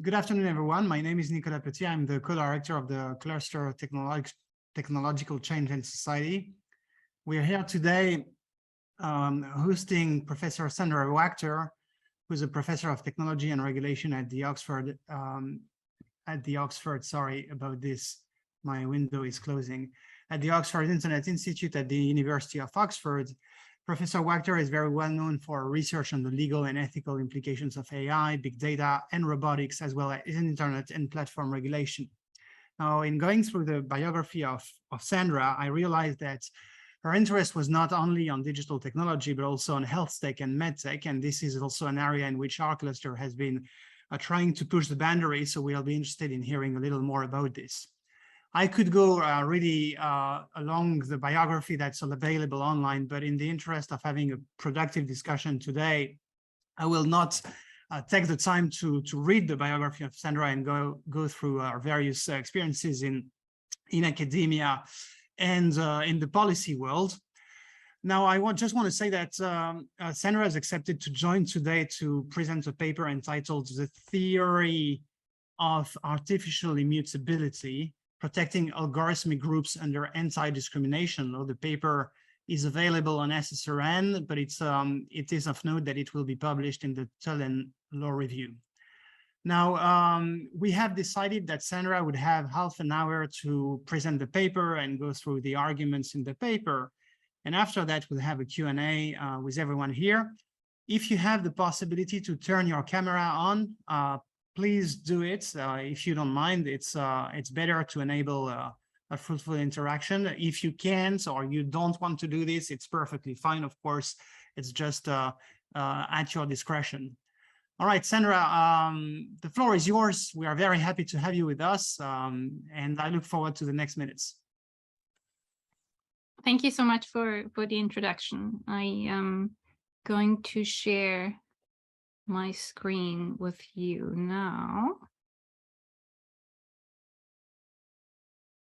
Good afternoon, everyone. My name is Nicolas Petit. I'm the co-director of the Cluster Technological Change and Society. We are here today hosting Professor Sandra Wachter, who's a professor of technology and regulation at the Oxford, sorry about this, my window is closing, at the Oxford Internet Institute at the University of Oxford. Professor Wachter is very well known for research on the legal and ethical implications of AI, big data, and robotics, as well as internet and platform regulation. Now, in going through the biography of Sandra, I realized that her interest was not only on digital technology, but also on health tech and med tech. And this is also an area in which our cluster has been trying to push the boundaries. So we'll be interested in hearing a little more about this. I could go really along the biography that's available online, but in the interest of having a productive discussion today, I will not take the time to read the biography of Sandra and go through our various experiences in academia and in the policy world. Now, I just want to say that Sandra has accepted to join today to present a paper entitled "The Theory of Artificial Immutability, Protecting Algorithmic Groups Under Anti-Discrimination." The paper is available on SSRN, but it is of note that it will be published in the Tulane Law Review. Now, we have decided that Sandra would have half an hour to present the paper and go through the arguments in the paper. And after that, we'll have a Q&A with everyone here. If you have the possibility to turn your camera on, please do it. If you don't mind, it's better to enable a fruitful interaction. If you can't or you don't want to do this, it's perfectly fine. Of course, it's just at your discretion. All right, Sandra, the floor is yours. We are very happy to have you with us, and I look forward to the next minutes. Thank you so much for the introduction. I am going to share my screen with you now.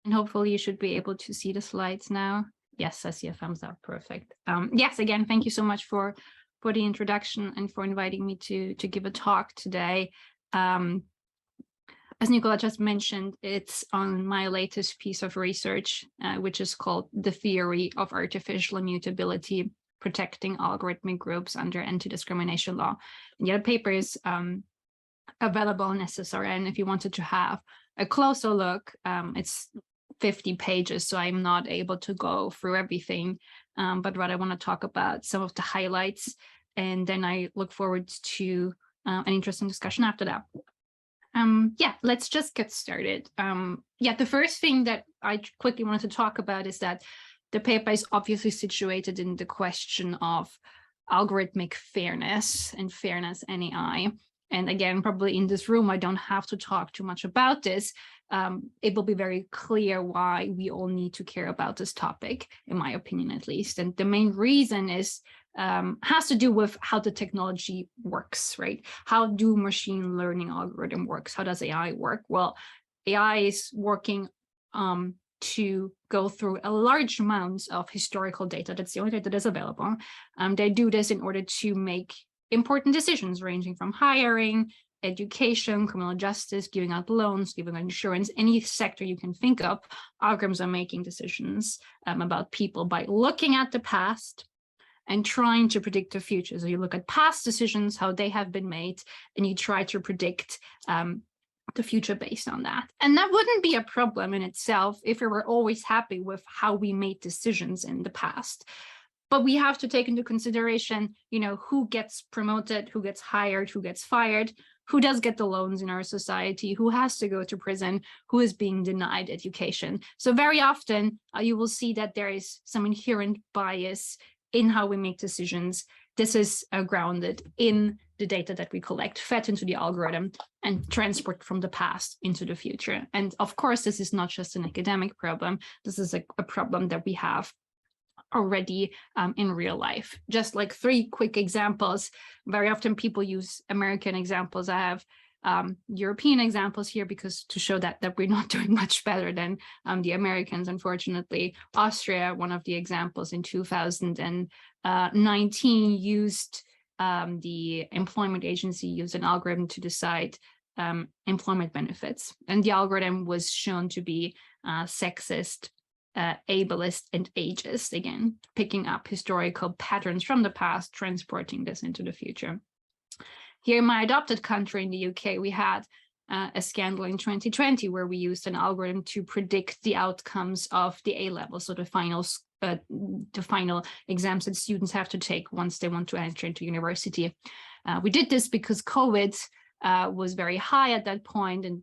And hopefully you should be able to see the slides now. Yes, I see a thumbs up. Perfect. Yes, again, thank you so much for the introduction and for inviting me to give a talk today. As Nicolas just mentioned, it's on my latest piece of research, which is called "The Theory of Artificial Immutability, Protecting Algorithmic Groups Under Anti-Discrimination Law." And the paper is available on SSRN if you wanted to have a closer look. It's 50 pages, so I'm not able to go through everything, but rather I want to talk about some of the highlights, and then I look forward to an interesting discussion after that. Yeah, let's just get started. Yeah, the first thing that I quickly wanted to talk about is that the paper is obviously situated in the question of algorithmic fairness and fairness in AI. And again, probably in this room, I don't have to talk too much about this. It will be very clear why we all need to care about this topic, in my opinion, at least. And the main reason is has to do with how the technology works, right? How do machine learning algorithm works? How does AI work? Well, AI is working to go through a large amounts of historical data. That's the only data that's available. They do this in order to make important decisions ranging from hiring, education, criminal justice, giving out loans, giving out insurance, any sector you can think of. Algorithms are making decisions about people by looking at the past and trying to predict the future. So you look at past decisions, how they have been made, and you try to predict the future based on that. And that wouldn't be a problem in itself if we were always happy with how we made decisions in the past. But we have to take into consideration, who gets promoted, who gets hired, who gets fired, who does get the loans in our society, who has to go to prison, who is being denied education. So very often you will see that there is some inherent bias in how we make decisions. This is grounded in the data that we collect, fed into the algorithm, and transport from the past into the future. And of course, this is not just an academic problem. This is a problem that we have already in real life. Just like 3 quick examples. Very often people use American examples. I have European examples here because to show that we're not doing much better than the Americans, unfortunately. Austria, one of the examples in 2019 used the employment agency used an algorithm to decide employment benefits. And the algorithm was shown to be sexist, ableist, and ageist, again, picking up historical patterns from the past, transporting this into the future. Here in my adopted country, in the UK, we had a scandal in 2020 where we used an algorithm to predict the outcomes of the A-level, so the final exams that students have to take once they want to enter into university. We did this because COVID was very high at that point, and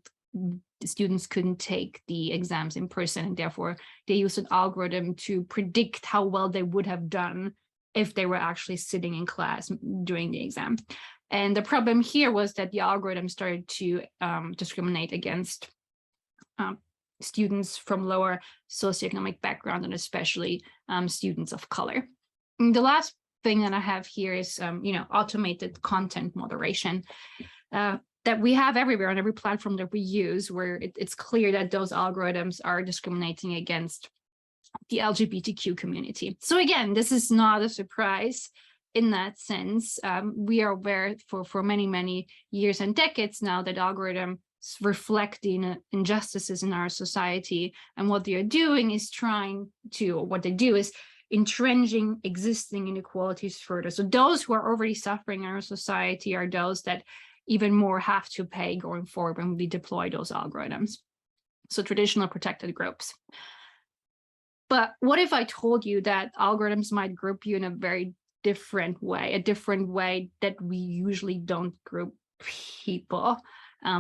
the students couldn't take the exams in person, and therefore they used an algorithm to predict how well they would have done if they were actually sitting in class during the exam. And the problem here was that the algorithm started to discriminate against students from lower socioeconomic background, and especially students of color. And the last thing that I have here is automated content moderation that we have everywhere on every platform that we use, where it's clear that those algorithms are discriminating against the LGBTQ community. So again, this is not a surprise in that sense. We are aware for many, many years and decades now that algorithms reflect the injustices in our society. And what they are doing is what they do is entrenching existing inequalities further. So those who are already suffering in our society are those that even more have to pay going forward when we deploy those algorithms. So traditional protected groups. But what if I told you that algorithms might group you in a very different way that we usually don't group people?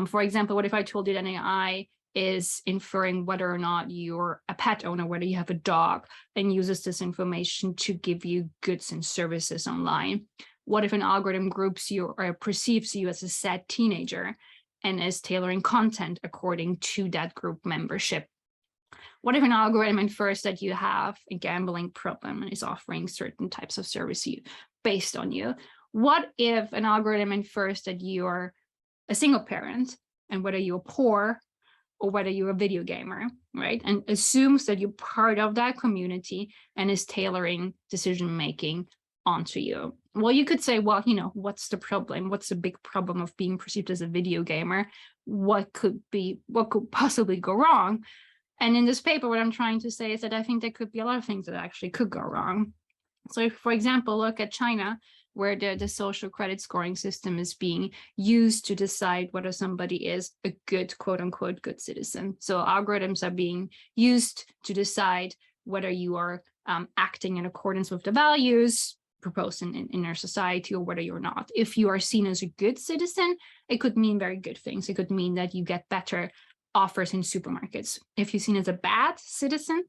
For example, what if I told you that AI is inferring whether or not you're a pet owner, whether you have a dog, and uses this information to give you goods and services online? What if an algorithm groups you or perceives you as a sad teenager and is tailoring content according to that group membership? What if an algorithm infers that you have a gambling problem and is offering certain types of service based on you? What if an algorithm infers that you're a single parent and whether you're poor or whether you're a video gamer, right? And assumes that you're part of that community and is tailoring decision-making onto you? Well, you could say, well, what's the problem? What's the big problem of being perceived as a video gamer? What could possibly go wrong? And in this paper, what I'm trying to say is that I think there could be a lot of things that actually could go wrong. So if, for example, look at China, where the social credit scoring system is being used to decide whether somebody is a good, quote unquote, good citizen. So algorithms are being used to decide whether you are acting in accordance with the values proposed in our society or whether you're not. If you are seen as a good citizen, it could mean very good things. It could mean that you get better offers in supermarkets. If you're seen as a bad citizen,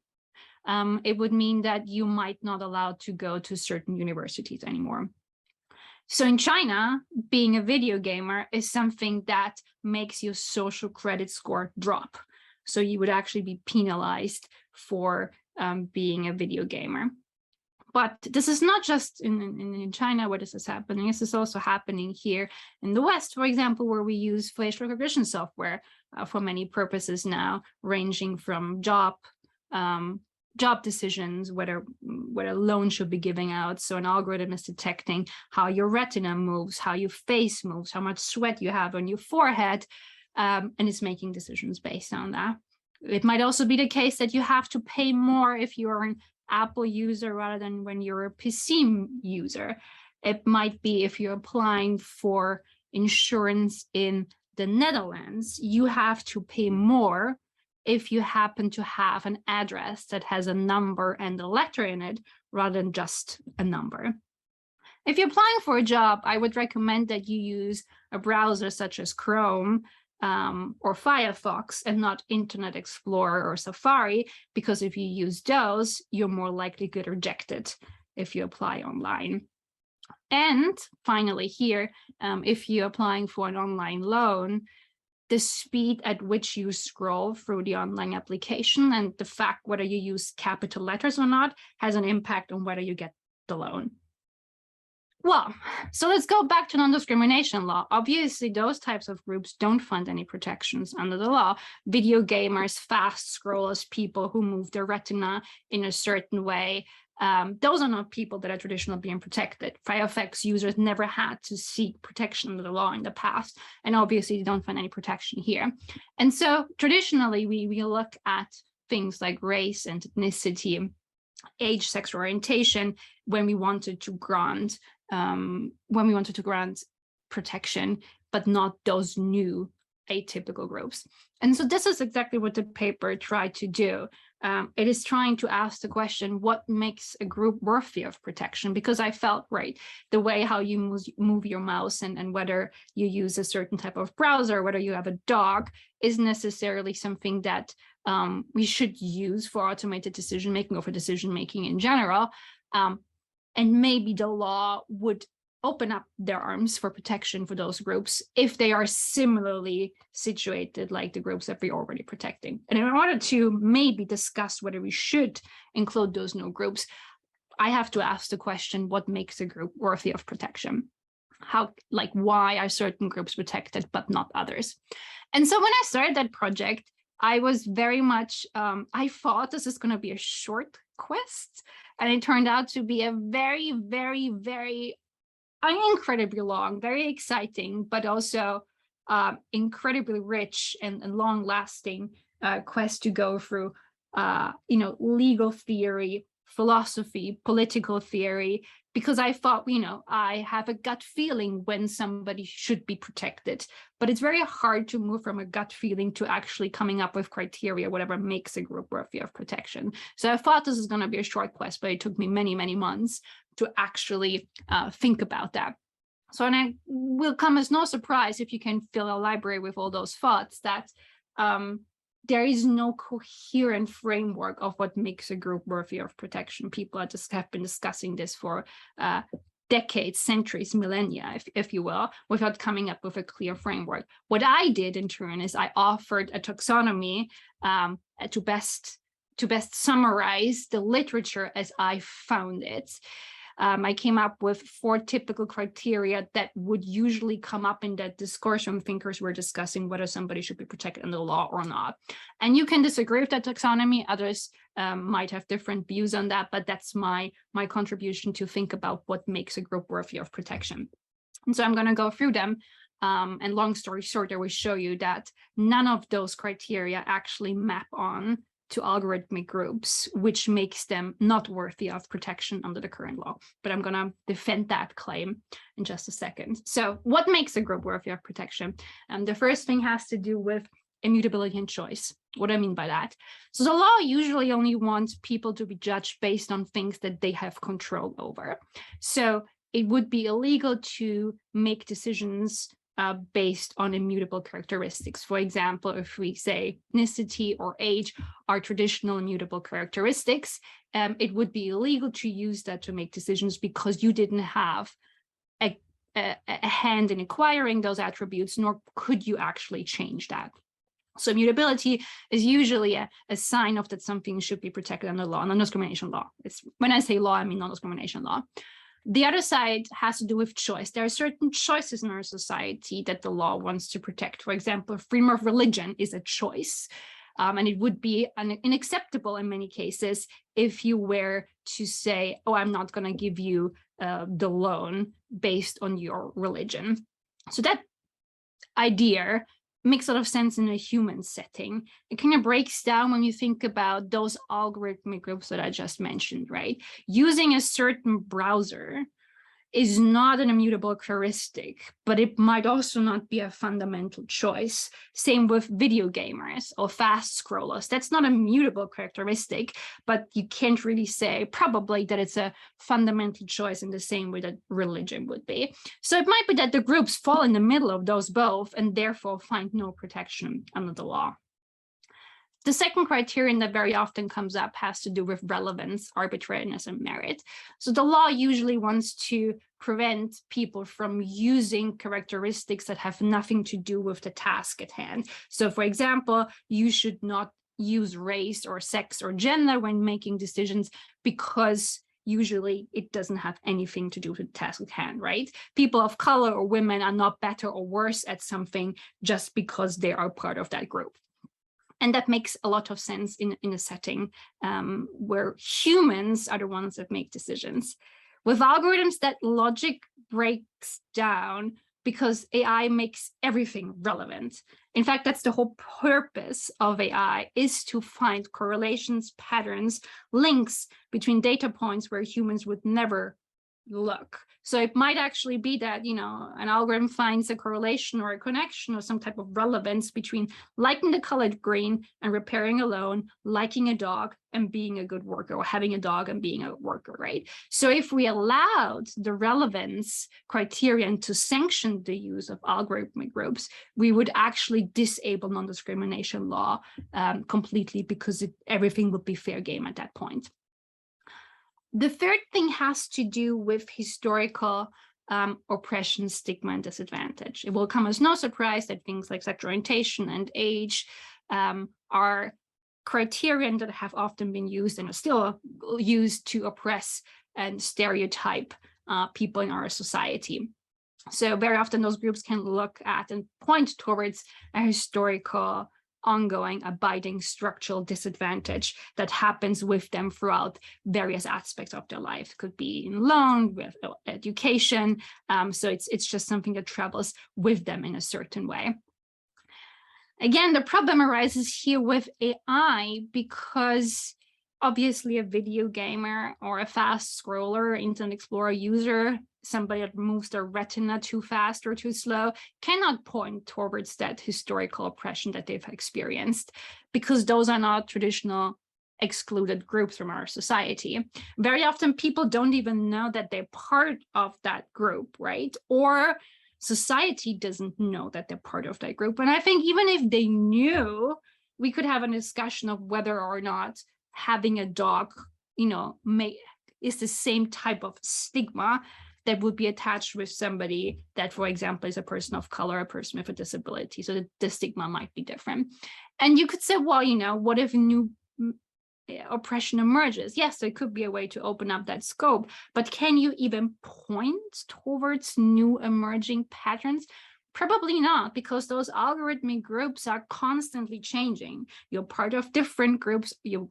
it would mean that you might not allow to go to certain universities anymore. So in China, being a video gamer is something that makes your social credit score drop. So you would actually be penalized for being a video gamer. But this is not just in China where this is happening. This is also happening here in the West, for example, where we use facial recognition software for many purposes now, ranging from job decisions, whether loans should be giving out. So an algorithm is detecting how your retina moves, how your face moves, how much sweat you have on your forehead, and it's making decisions based on that. It might also be the case that you have to pay more if you're an Apple user rather than when you're a PC user. It might be if you're applying for insurance in the Netherlands, you have to pay more if you happen to have an address that has a number and a letter in it rather than just a number. If you're applying for a job, I would recommend that you use a browser such as Chrome or Firefox and not Internet Explorer or Safari, because if you use those, you're more likely to get rejected if you apply online. And finally here, if you're applying for an online loan, the speed at which you scroll through the online application and the fact whether you use capital letters or not has an impact on whether you get the loan. Well, so let's go back to non-discrimination law. Obviously, those types of groups don't find any protections under the law. Video gamers, fast scrollers, people who move their retina in a certain way, those are not people that are traditionally being protected. Firefox users never had to seek protection under the law in the past, and obviously they don't find any protection here. And so traditionally, we look at things like race and ethnicity, age, sexual orientation, when we wanted to grant protection, but not those new atypical groups. And so this is exactly what the paper tried to do. It is trying to ask the question, what makes a group worthy of protection? Because I felt, right, the way how you move your mouse and whether you use a certain type of browser, whether you have a dog, is necessarily something that we should use for automated decision-making or for decision-making in general. And maybe the law would open up their arms for protection for those groups if they are similarly situated like the groups that we're already protecting. And in order to maybe discuss whether we should include those new groups, I have to ask the question, what makes a group worthy of protection? How, like, why are certain groups protected but not others? And so when I started that project, I was very much, I thought this is going to be a short quest, and it turned out to be a very, very, very incredibly long, very exciting, but also incredibly rich and long-lasting quest to go through, legal theory, philosophy, political theory, because I thought, I have a gut feeling when somebody should be protected, but it's very hard to move from a gut feeling to actually coming up with criteria, whatever makes a group worthy of protection. So I thought this is going to be a short quest, but it took me many, many months to actually think about that. So, and it will come as no surprise if you can fill a library with all those thoughts that there is no coherent framework of what makes a group worthy of protection. People have been discussing this for decades, centuries, millennia, if you will, without coming up with a clear framework. What I did in turn is I offered a taxonomy to best summarize the literature as I found it. I came up with 4 typical criteria that would usually come up in that discourse when thinkers were discussing whether somebody should be protected under the law or not. And you can disagree with that taxonomy. Others might have different views on that, but that's my contribution to think about what makes a group worthy of protection. And so I'm going to go through them. And long story short, I will show you that none of those criteria actually map on to algorithmic groups, which makes them not worthy of protection under the current law. But I'm going to defend that claim in just a second. So what makes a group worthy of protection? The first thing has to do with immutability and choice. What do I mean by that? So the law usually only wants people to be judged based on things that they have control over. So it would be illegal to make decisions based on immutable characteristics. For example, if we say ethnicity or age are traditional immutable characteristics, it would be illegal to use that to make decisions because you didn't have a hand in acquiring those attributes, nor could you actually change that. So immutability is usually a sign of that something should be protected under law, non-discrimination law. When I say law, I mean non-discrimination law. The other side has to do with choice. There are certain choices in our society that the law wants to protect. For example, freedom of religion is a choice. And it would be unacceptable in many cases if you were to say, oh, I'm not going to give you the loan based on your religion. So that idea makes a lot of sense in a human setting. It kind of breaks down when you think about those algorithmic groups that I just mentioned, right? Using a certain browser is not an immutable heuristic, but it might also not be a fundamental choice. Same with video gamers or fast scrollers. That's not a mutable characteristic, but you can't really say probably that it's a fundamental choice in the same way that religion would be. So it might be that the groups fall in the middle of those both and therefore find no protection under the law. The second criterion that very often comes up has to do with relevance, arbitrariness, and merit. So the law usually wants to prevent people from using characteristics that have nothing to do with the task at hand. So for example, you should not use race or sex or gender when making decisions because usually it doesn't have anything to do with the task at hand, right? People of color or women are not better or worse at something just because they are part of that group. And that makes a lot of sense in a setting where humans are the ones that make decisions. With algorithms, that logic breaks down because AI makes everything relevant. In fact, that's the whole purpose of AI, is to find correlations, patterns, links between data points where humans would never look. So it might actually be that, you know, an algorithm finds a correlation or a connection or some type of relevance between liking the color green and repairing a loan, liking a dog and being a good worker, or having a dog and being a worker, right? So if we allowed the relevance criterion to sanction the use of algorithmic groups, we would actually disable non-discrimination law completely, because everything would be fair game at that point. The third thing has to do with historical oppression, stigma, and disadvantage. It will come as no surprise that things like sexual orientation and age are criterion that have often been used and are still used to oppress and stereotype people in our society. So very often those groups can look at and point towards a historical, ongoing, abiding structural disadvantage that happens with them throughout various aspects of their life. Could be in loan, with education. So it's just something that travels with them in a certain way. Again, the problem arises here with AI because obviously a video gamer or a fast scroller, Internet Explorer user, somebody that moves their retina too fast or too slow, cannot point towards that historical oppression that they've experienced, because those are not traditional excluded groups from our society. Very often people don't even know that they're part of that group, right? Or society doesn't know that they're part of that group. And I think even if they knew, we could have a discussion of whether or not having a dog, you know, is the same type of stigma that would be attached with somebody that, for example, is a person of color, a person with a disability. So the stigma might be different. And you could say, well, you know, what if new oppression emerges? Yes, there could be a way to open up that scope, but can you even point towards new emerging patterns? Probably not, because those algorithmic groups are constantly changing. You're part of different groups, you're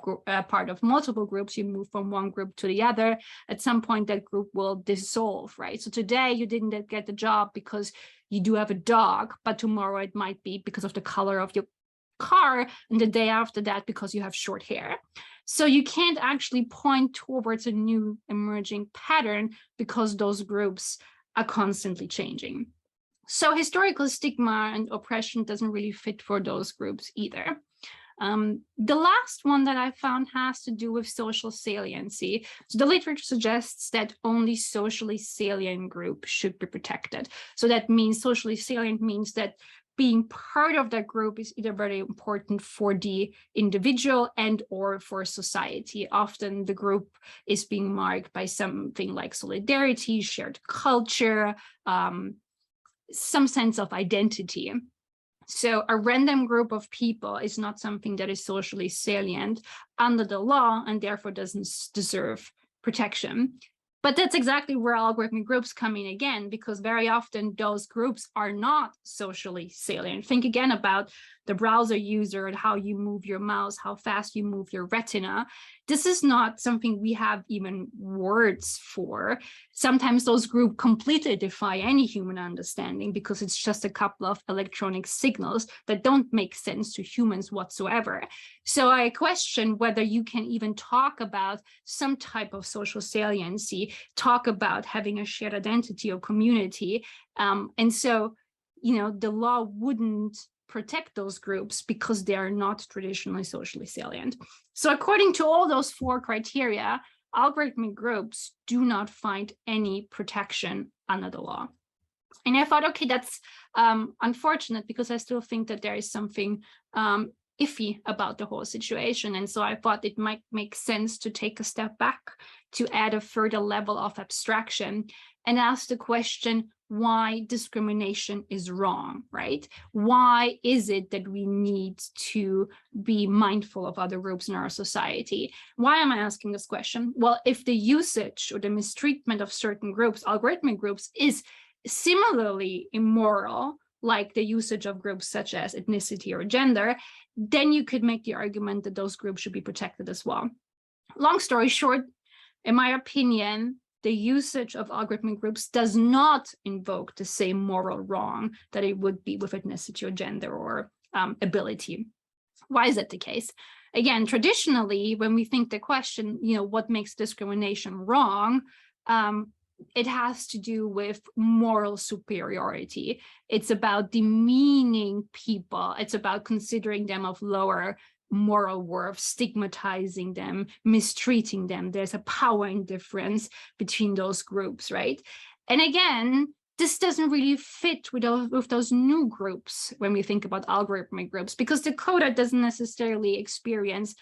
part of multiple groups, you move from one group to the other. At some point, that group will dissolve, right? So today you didn't get the job because you do have a dog, but tomorrow it might be because of the color of your car, and the day after that because you have short hair. So you can't actually point towards a new emerging pattern because those groups are constantly changing. So historical stigma and oppression doesn't really fit for those groups either. The last one that I found has to do with social saliency. So the literature suggests that only socially salient groups should be protected. So that means socially salient means that being part of that group is either very important for the individual and or for society. Often the group is being marked by something like solidarity, shared culture, some sense of identity. So a random group of people is not something that is socially salient under the law and therefore doesn't deserve protection. But that's exactly where algorithmic groups come in again, because very often those groups are not socially salient. Think again about the browser user and how you move your mouse, how fast you move your retina. This is not something we have even words for. Sometimes those groups completely defy any human understanding because it's just a couple of electronic signals that don't make sense to humans whatsoever. So I question whether you can even talk about some type of social saliency, talk about having a shared identity or community. And so, you know, the law wouldn't protect those groups because they are not traditionally socially salient. So according to all those four criteria, algorithmic groups do not find any protection under the law. And I thought, okay, that's unfortunate, because I still think that there is something iffy about the whole situation. And so I thought it might make sense to take a step back, to add a further level of abstraction and ask the question, why discrimination is wrong, right? Why is it that we need to be mindful of other groups in our society? Why am I asking this question? Well, if the usage or the mistreatment of certain groups, algorithmic groups, is similarly immoral, like the usage of groups such as ethnicity or gender, then you could make the argument that those groups should be protected as well. Long story short, in my opinion, the usage of algorithmic groups does not invoke the same moral wrong that it would be with ethnicity or gender or ability. Why is that the case? Again, traditionally, when we think the question, what makes discrimination wrong, it has to do with moral superiority. It's about demeaning people. It's about considering them of lower moral worth, stigmatizing them, mistreating them. There's a power difference between those groups, right? And again, this doesn't really fit with those new groups when we think about algorithmic groups, because the coder doesn't necessarily experience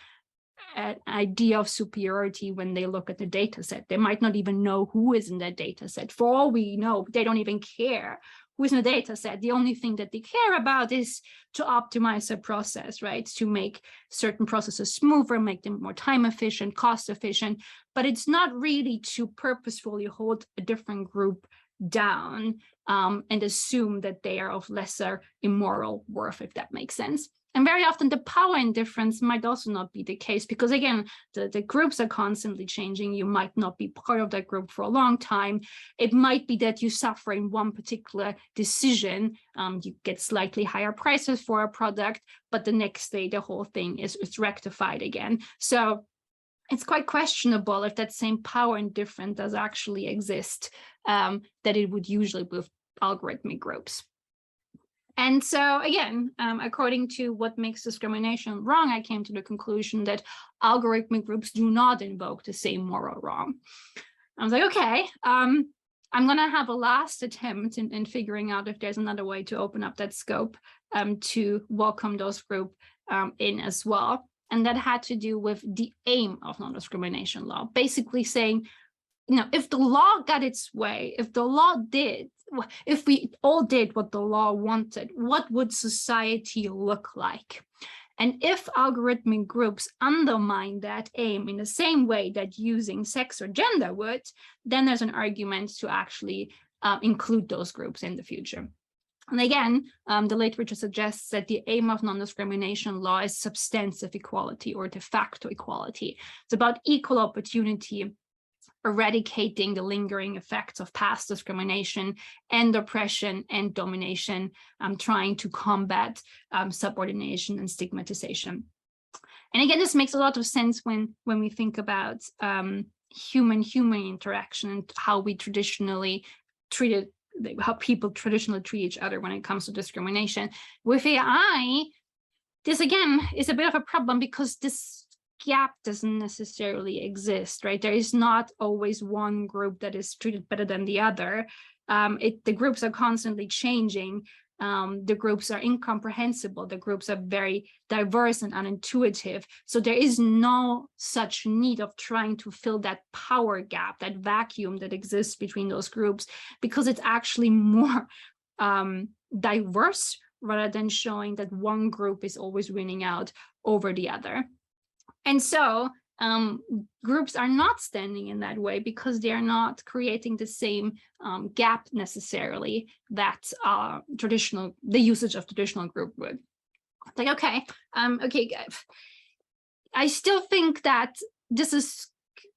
an idea of superiority when they look at the data set. They might not even know who is in that data set. For all we know, they don't even care who's in the data set. The only thing that they care about is to optimize a process, right? To make certain processes smoother, make them more time efficient, cost efficient, but it's not really to purposefully hold a different group down and assume that they are of lesser immoral worth, if that makes sense. And very often the power indifference might also not be the case, because again, the groups are constantly changing. You might not be part of that group for a long time. It might be that you suffer in one particular decision. You get slightly higher prices for a product, but the next day the whole thing is rectified again. So it's quite questionable if that same power indifference does actually exist, that it would usually with algorithmic groups. And so again, according to what makes discrimination wrong, I came to the conclusion that algorithmic groups do not invoke the same moral wrong. I was like, okay, I'm going to have a last attempt in figuring out if there's another way to open up that scope to welcome those groups in as well. And that had to do with the aim of non-discrimination law, basically saying, if the law got its way, if we all did what the law wanted, what would society look like? And if algorithmic groups undermine that aim in the same way that using sex or gender would, then there's an argument to actually include those groups in the future. And again, the literature suggests that the aim of non-discrimination law is substantive equality or de facto equality. It's about equal opportunity, eradicating the lingering effects of past discrimination and oppression and domination, trying to combat subordination and stigmatization. And again, this makes a lot of sense when we think about human-human interaction and how we traditionally treated, how people traditionally treat each other when it comes to discrimination. With AI, this again is a bit of a problem because this gap doesn't necessarily exist, right? There is not always one group that is treated better than the other. The groups are constantly changing. The groups are incomprehensible. The groups are very diverse and unintuitive. So there is no such need of trying to fill that power gap, that vacuum that exists between those groups, because it's actually more diverse rather than showing that one group is always winning out over the other. And so groups are not standing in that way because they are not creating the same gap necessarily that the usage of traditional group would. Like, okay, I still think that this is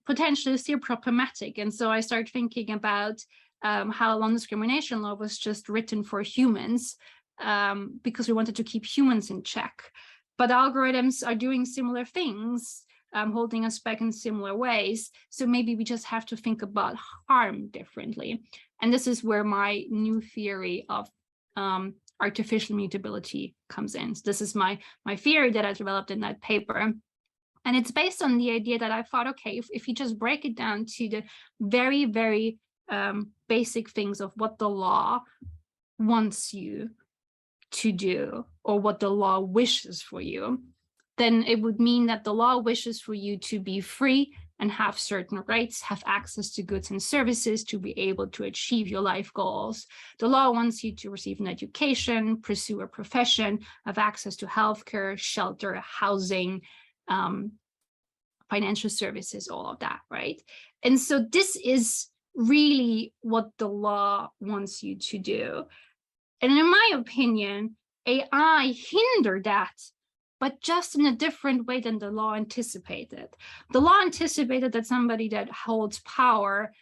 potentially still problematic. And so I started thinking about how non-discrimination law was just written for humans because we wanted to keep humans in check. But algorithms are doing similar things, holding us back in similar ways. So maybe we just have to think about harm differently. And this is where my new theory of artificial mutability comes in. So this is my theory that I developed in that paper. And it's based on the idea that I thought, okay, if you just break it down to the very, very basic things of what the law wants you to do or what the law wishes for you, then it would mean that the law wishes for you to be free and have certain rights, have access to goods and services to be able to achieve your life goals. The law wants you to receive an education, pursue a profession, have access to healthcare, shelter, housing, financial services, all of that, right? And so this is really what the law wants you to do. And in my opinion, AI hindered that, but just in a different way than the law anticipated. The law anticipated that somebody that holds power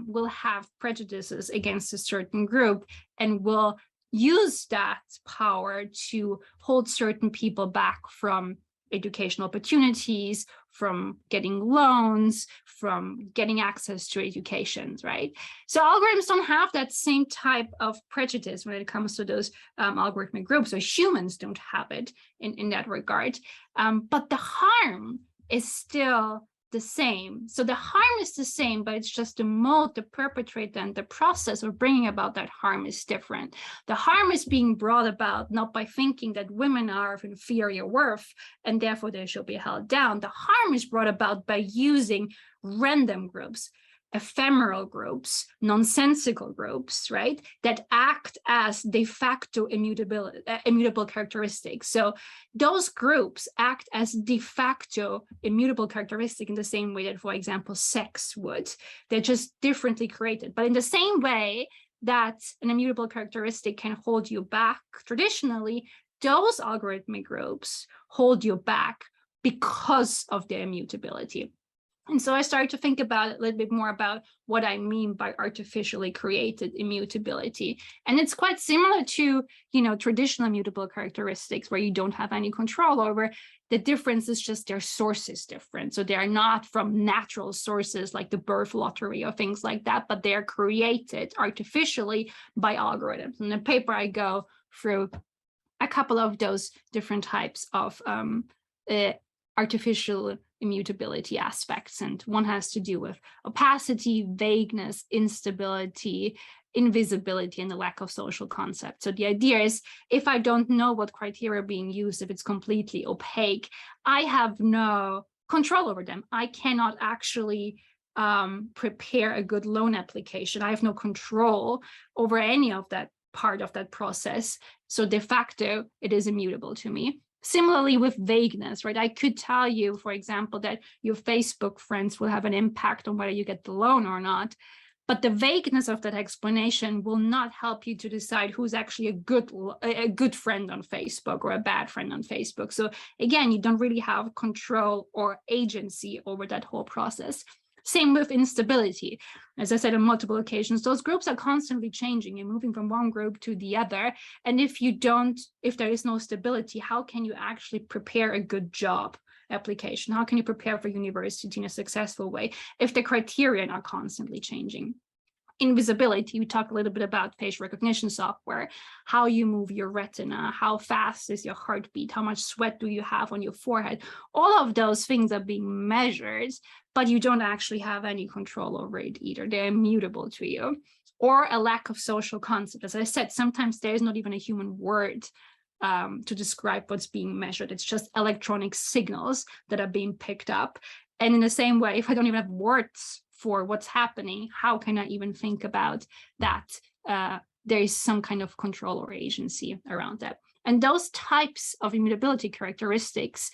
will have prejudices against a certain group and will use that power to hold certain people back from educational opportunities, from getting loans, from getting access to educations, right? So algorithms don't have that same type of prejudice when it comes to those algorithmic groups, or humans don't have it in that regard. But the harm is still the same. So the harm is the same, but it's just the mode, the perpetrator, and the process of bringing about that harm is different. The harm is being brought about not by thinking that women are of inferior worth and therefore they should be held down. The harm is brought about by using random groups, ephemeral groups, nonsensical groups, right, that act as de facto immutable characteristics. So those groups act as de facto immutable characteristic in the same way that, for example, sex would. They're just differently created. But in the same way that an immutable characteristic can hold you back traditionally, those algorithmic groups hold you back because of their immutability. And so I started to think about a little bit more about what I mean by artificially created immutability. And it's quite similar to, traditional immutable characteristics where you don't have any control over. The difference is just their source is different. So they are not from natural sources like the birth lottery or things like that, but they are created artificially by algorithms. In the paper, I go through a couple of those different types of artificial immutability aspects, and one has to do with opacity, vagueness, instability, invisibility, and the lack of social concept. So the idea is, if I don't know what criteria are being used, if it's completely opaque, I have no control over them. I cannot actually prepare a good loan application. I have no control over any of that part of that process. So de facto, it is immutable to me. Similarly with vagueness, right? I could tell you, for example, that your Facebook friends will have an impact on whether you get the loan or not, but the vagueness of that explanation will not help you to decide who's actually a good friend on Facebook or a bad friend on Facebook. So again, you don't really have control or agency over that whole process. Same with instability. As I said on multiple occasions, those groups are constantly changing and moving from one group to the other. And if there is no stability, how can you actually prepare a good job application? How can you prepare for university in a successful way if the criteria are constantly changing? Invisibility, we talk a little bit about facial recognition software, how you move your retina, how fast is your heartbeat, how much sweat do you have on your forehead. All of those things are being measured, but you don't actually have any control over it either. They're immutable to you. Or a lack of social concept. As I said, sometimes there's not even a human word to describe what's being measured. It's just electronic signals that are being picked up. And in the same way, if I don't even have words for what's happening, how can I even think about that? There is some kind of control or agency around that. And those types of immutability characteristics,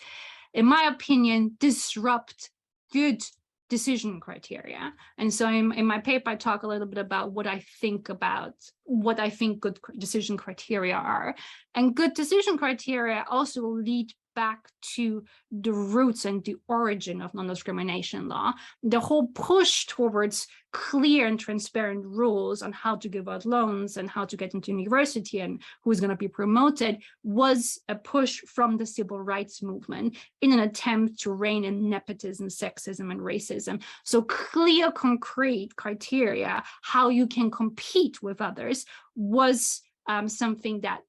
in my opinion, disrupt good decision criteria. And so in my paper, I talk a little bit about what I think good decision criteria are. And good decision criteria also will lead back to the roots and the origin of non-discrimination law. The whole push towards clear and transparent rules on how to give out loans and how to get into university and who's going to be promoted was a push from the civil rights movement in an attempt to rein in nepotism, sexism, and racism. So clear, concrete criteria, how you can compete with others, was something that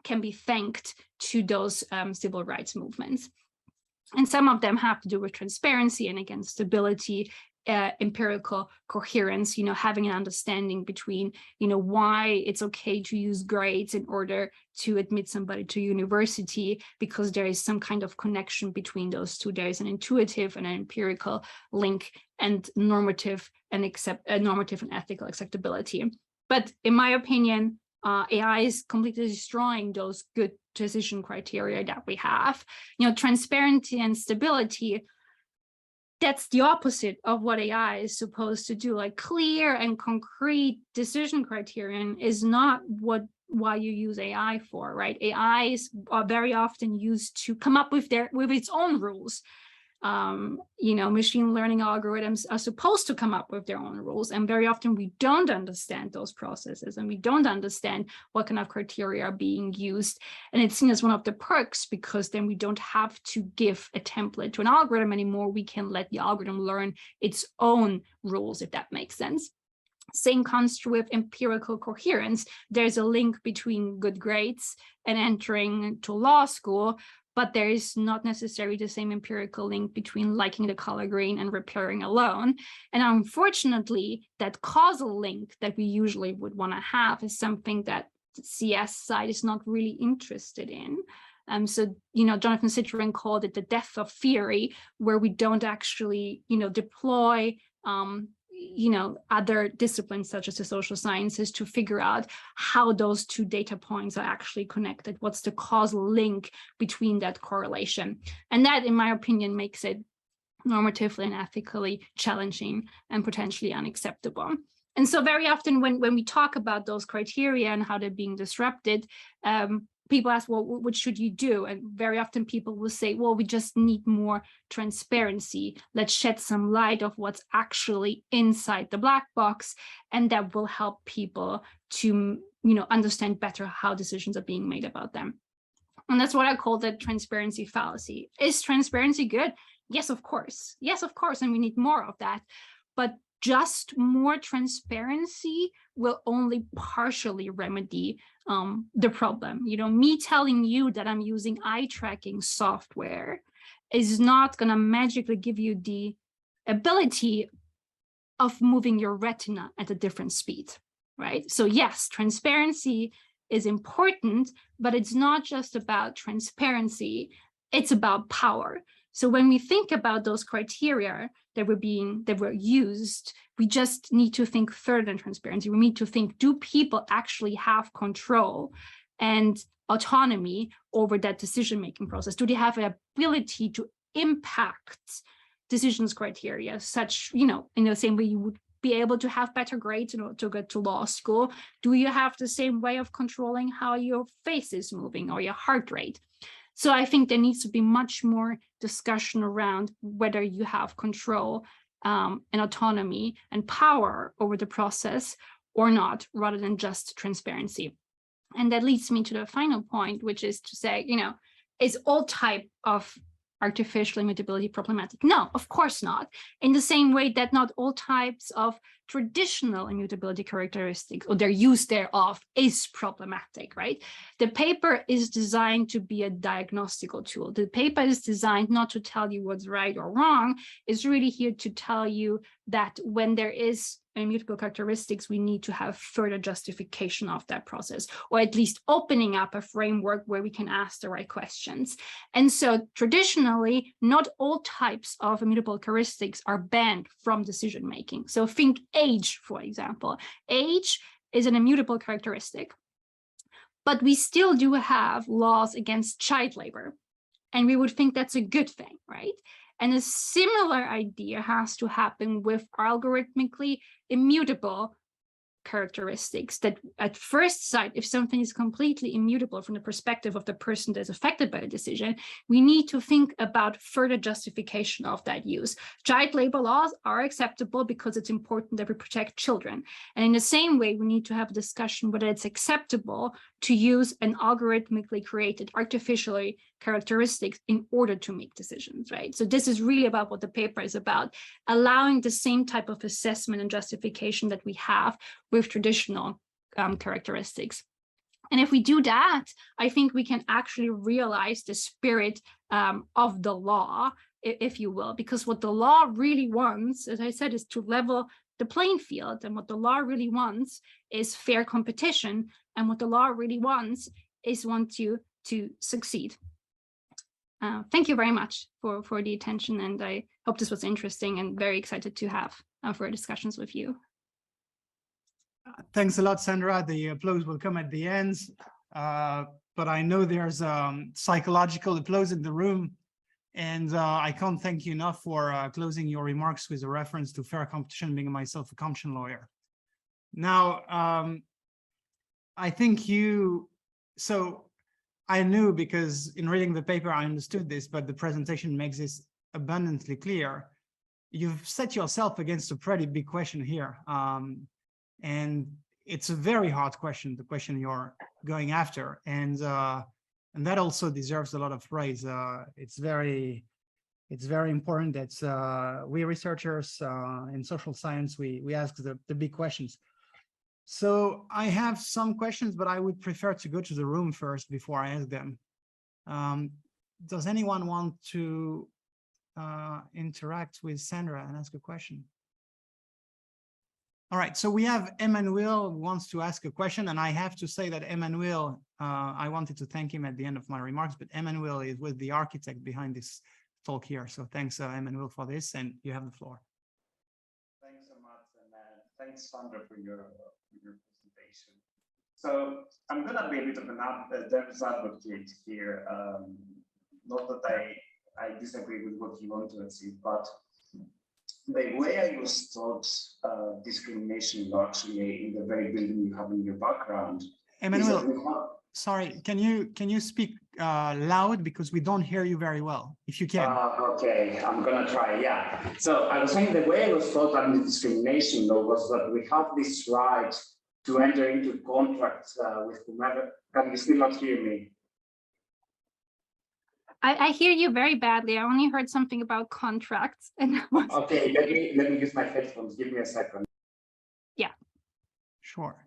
can be thanked to those civil rights movements. And some of them have to do with transparency and, again, stability empirical coherence, having an understanding between, why it's okay to use grades in order to admit somebody to university, because there is some kind of connection between those two. There is an intuitive and an empirical link, and normative and ethical acceptability. But in my opinion, AI is completely destroying those good decision criteria that we have. Transparency and stability, that's the opposite of what AI is supposed to do. Like, clear and concrete decision criterion is not why you use AI for, right? AIs are very often used to come up with its own rules. Machine learning algorithms are supposed to come up with their own rules, and very often we don't understand those processes, and we don't understand what kind of criteria are being used. And it's seen as one of the perks, because then we don't have to give a template to an algorithm anymore. We can let the algorithm learn its own rules, if that makes sense. Same construct with empirical coherence. There's a link between good grades and entering to law school, but there is not necessarily the same empirical link between liking the color green and repairing a loan. And unfortunately, that causal link that we usually would want to have is something that the CS side is not really interested in. So, Jonathan Citrin called it the death of theory, where we don't actually, deploy other disciplines such as the social sciences to figure out how those two data points are actually connected. What's the causal link between that correlation? And that, in my opinion, makes it normatively and ethically challenging and potentially unacceptable. And so very often when we talk about those criteria and how they're being disrupted, people ask, well, what should you do? And very often people will say, well, we just need more transparency. Let's shed some light of what's actually inside the black box, and that will help people to, understand better how decisions are being made about them. And that's what I call the transparency fallacy. Is transparency good? Yes, of course. Yes, of course. And we need more of that. But just more transparency will only partially remedy the problem. Me telling you that I'm using eye tracking software is not going to magically give you the ability of moving your retina at a different speed, right? So yes, transparency is important, but it's not just about transparency, it's about power. So when we think about those criteria that were used, we just need to think further than transparency. We need to think, do people actually have control and autonomy over that decision-making process? Do they have an ability to impact decisions criteria, such, in the same way you would be able to have better grades in order to get to law school? Do you have the same way of controlling how your face is moving or your heart rate? So I think there needs to be much more discussion around whether you have control and autonomy and power over the process or not, rather than just transparency. And that leads me to the final point, which is to say, is all type of artificial immutability problematic? No, of course not. In the same way that not all types of traditional immutability characteristics or their use thereof is problematic, right? The paper is designed to be a diagnostical tool. The paper is designed not to tell you what's right or wrong. It's really here to tell you that when there is immutable characteristics, we need to have further justification of that process, or at least opening up a framework where we can ask the right questions. And so traditionally, not all types of immutable characteristics are banned from decision-making. So think age, for example. Age is an immutable characteristic, but we still do have laws against child labor. And we would think that's a good thing, right? And a similar idea has to happen with algorithmically immutable characteristics, that at first sight, if something is completely immutable from the perspective of the person that's affected by the decision, we need to think about further justification of that use. Child labor laws are acceptable because it's important that we protect children. And in the same way, we need to have a discussion whether it's acceptable to use an algorithmically created artificially characteristics in order to make decisions, right? So this is really about what the paper is about, allowing the same type of assessment and justification that we have with traditional characteristics. And if we do that, I think we can actually realize the spirit of the law, if you will, because what the law really wants, as I said, is to level the playing field. And what the law really wants is fair competition. And what the law really wants is want you to succeed. Thank you very much for the attention. And I hope this was interesting and very excited to have further discussions with you. Thanks a lot, Sandra. The applause will come at the end, but I know there's psychological applause in the room, and I can't thank you enough for closing your remarks with a reference to fair competition, being myself a competition lawyer. Now, I think so I knew, because in reading the paper, I understood this, but the presentation makes this abundantly clear. You've set yourself against a pretty big question here. And it's a very hard question, the question you're going after. And that also deserves a lot of praise. It's very important that we researchers in social science, we ask the big questions. So I have some questions, but I would prefer to go to the room first before I ask them. Does anyone want to interact with Sandra and ask a question? All right, so we have Emmanuel who wants to ask a question, and I have to say that Emmanuel, I wanted to thank him at the end of my remarks, but Emmanuel is with the architect behind this talk here. So thanks, Emmanuel, for this, and you have the floor. Thanks so much, and thanks, Sandra, for your presentation. So I'm going to be a bit of a devil's advocate here. Not that I disagree with what you want to achieve, but the way I was taught discrimination law, actually in the very building you have in your background. Emmanuel, sorry, can you speak loud, because we don't hear you very well, if you can. Okay, I'm gonna try, yeah. So I was saying the way I was taught anti-discrimination law was that we have this right to enter into contracts with whomever. Can you still not hear me? I hear you very badly. I only heard something about contracts. And okay, let me use my headphones. Give me a second. Yeah. Sure.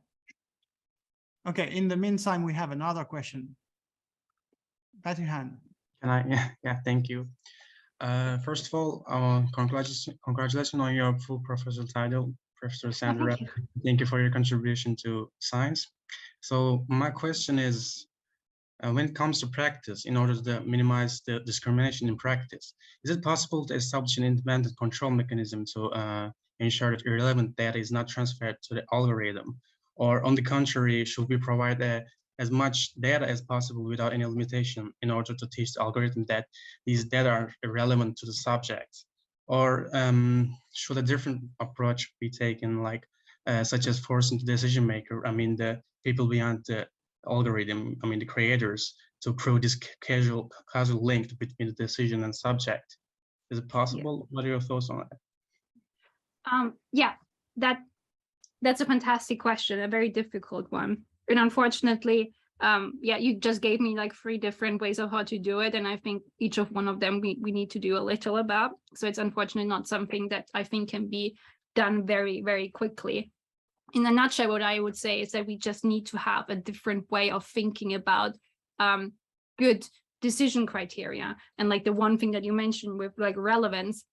Okay, in the meantime, we have another question. Batuhan. Can I? Yeah, thank you. First of all, congratulations on your full professor title, Professor Sandra. Thank you for your contribution to science. So my question is, when it comes to practice, in order to minimize the discrimination in practice, is it possible to establish an independent control mechanism to ensure that irrelevant data is not transferred to the algorithm? Or on the contrary, should we provide as much data as possible without any limitation in order to teach the algorithm that these data are irrelevant to the subject? Or should a different approach be taken, like such as forcing the decision maker, I mean the people behind the algorithm, I mean the creators, to prove this causal link between the decision and subject? Is it possible? Yeah. What are your thoughts on that? Yeah, that's a fantastic question, a very difficult one. And unfortunately, yeah, you just gave me like 3 different ways of how to do it. And I think each of one of them we need to do a little about. So it's unfortunately not something that I think can be done very, very quickly. In a nutshell, what I would say is that we just need to have a different way of thinking about good decision criteria. And like the one thing that you mentioned with like relevance,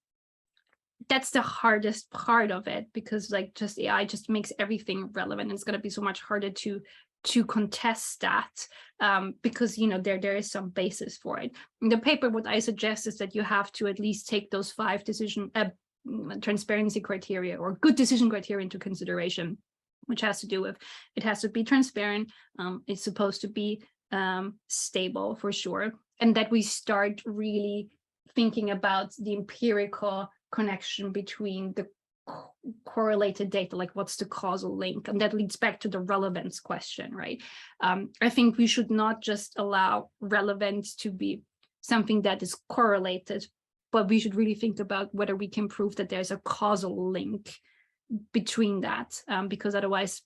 that's the hardest part of it, because like just AI just makes everything relevant. It's going to be so much harder to contest that because, you know, there is some basis for it. In the paper, what I suggest is that you have to at least take those 5 decision transparency criteria or good decision criteria into consideration, which has to do with, it has to be transparent, it's supposed to be stable for sure, and that we start really thinking about the empirical connection between the correlated data, like what's the causal link, and that leads back to the relevance question, right? I think we should not just allow relevance to be something that is correlated, but we should really think about whether we can prove that there's a causal link between that, because otherwise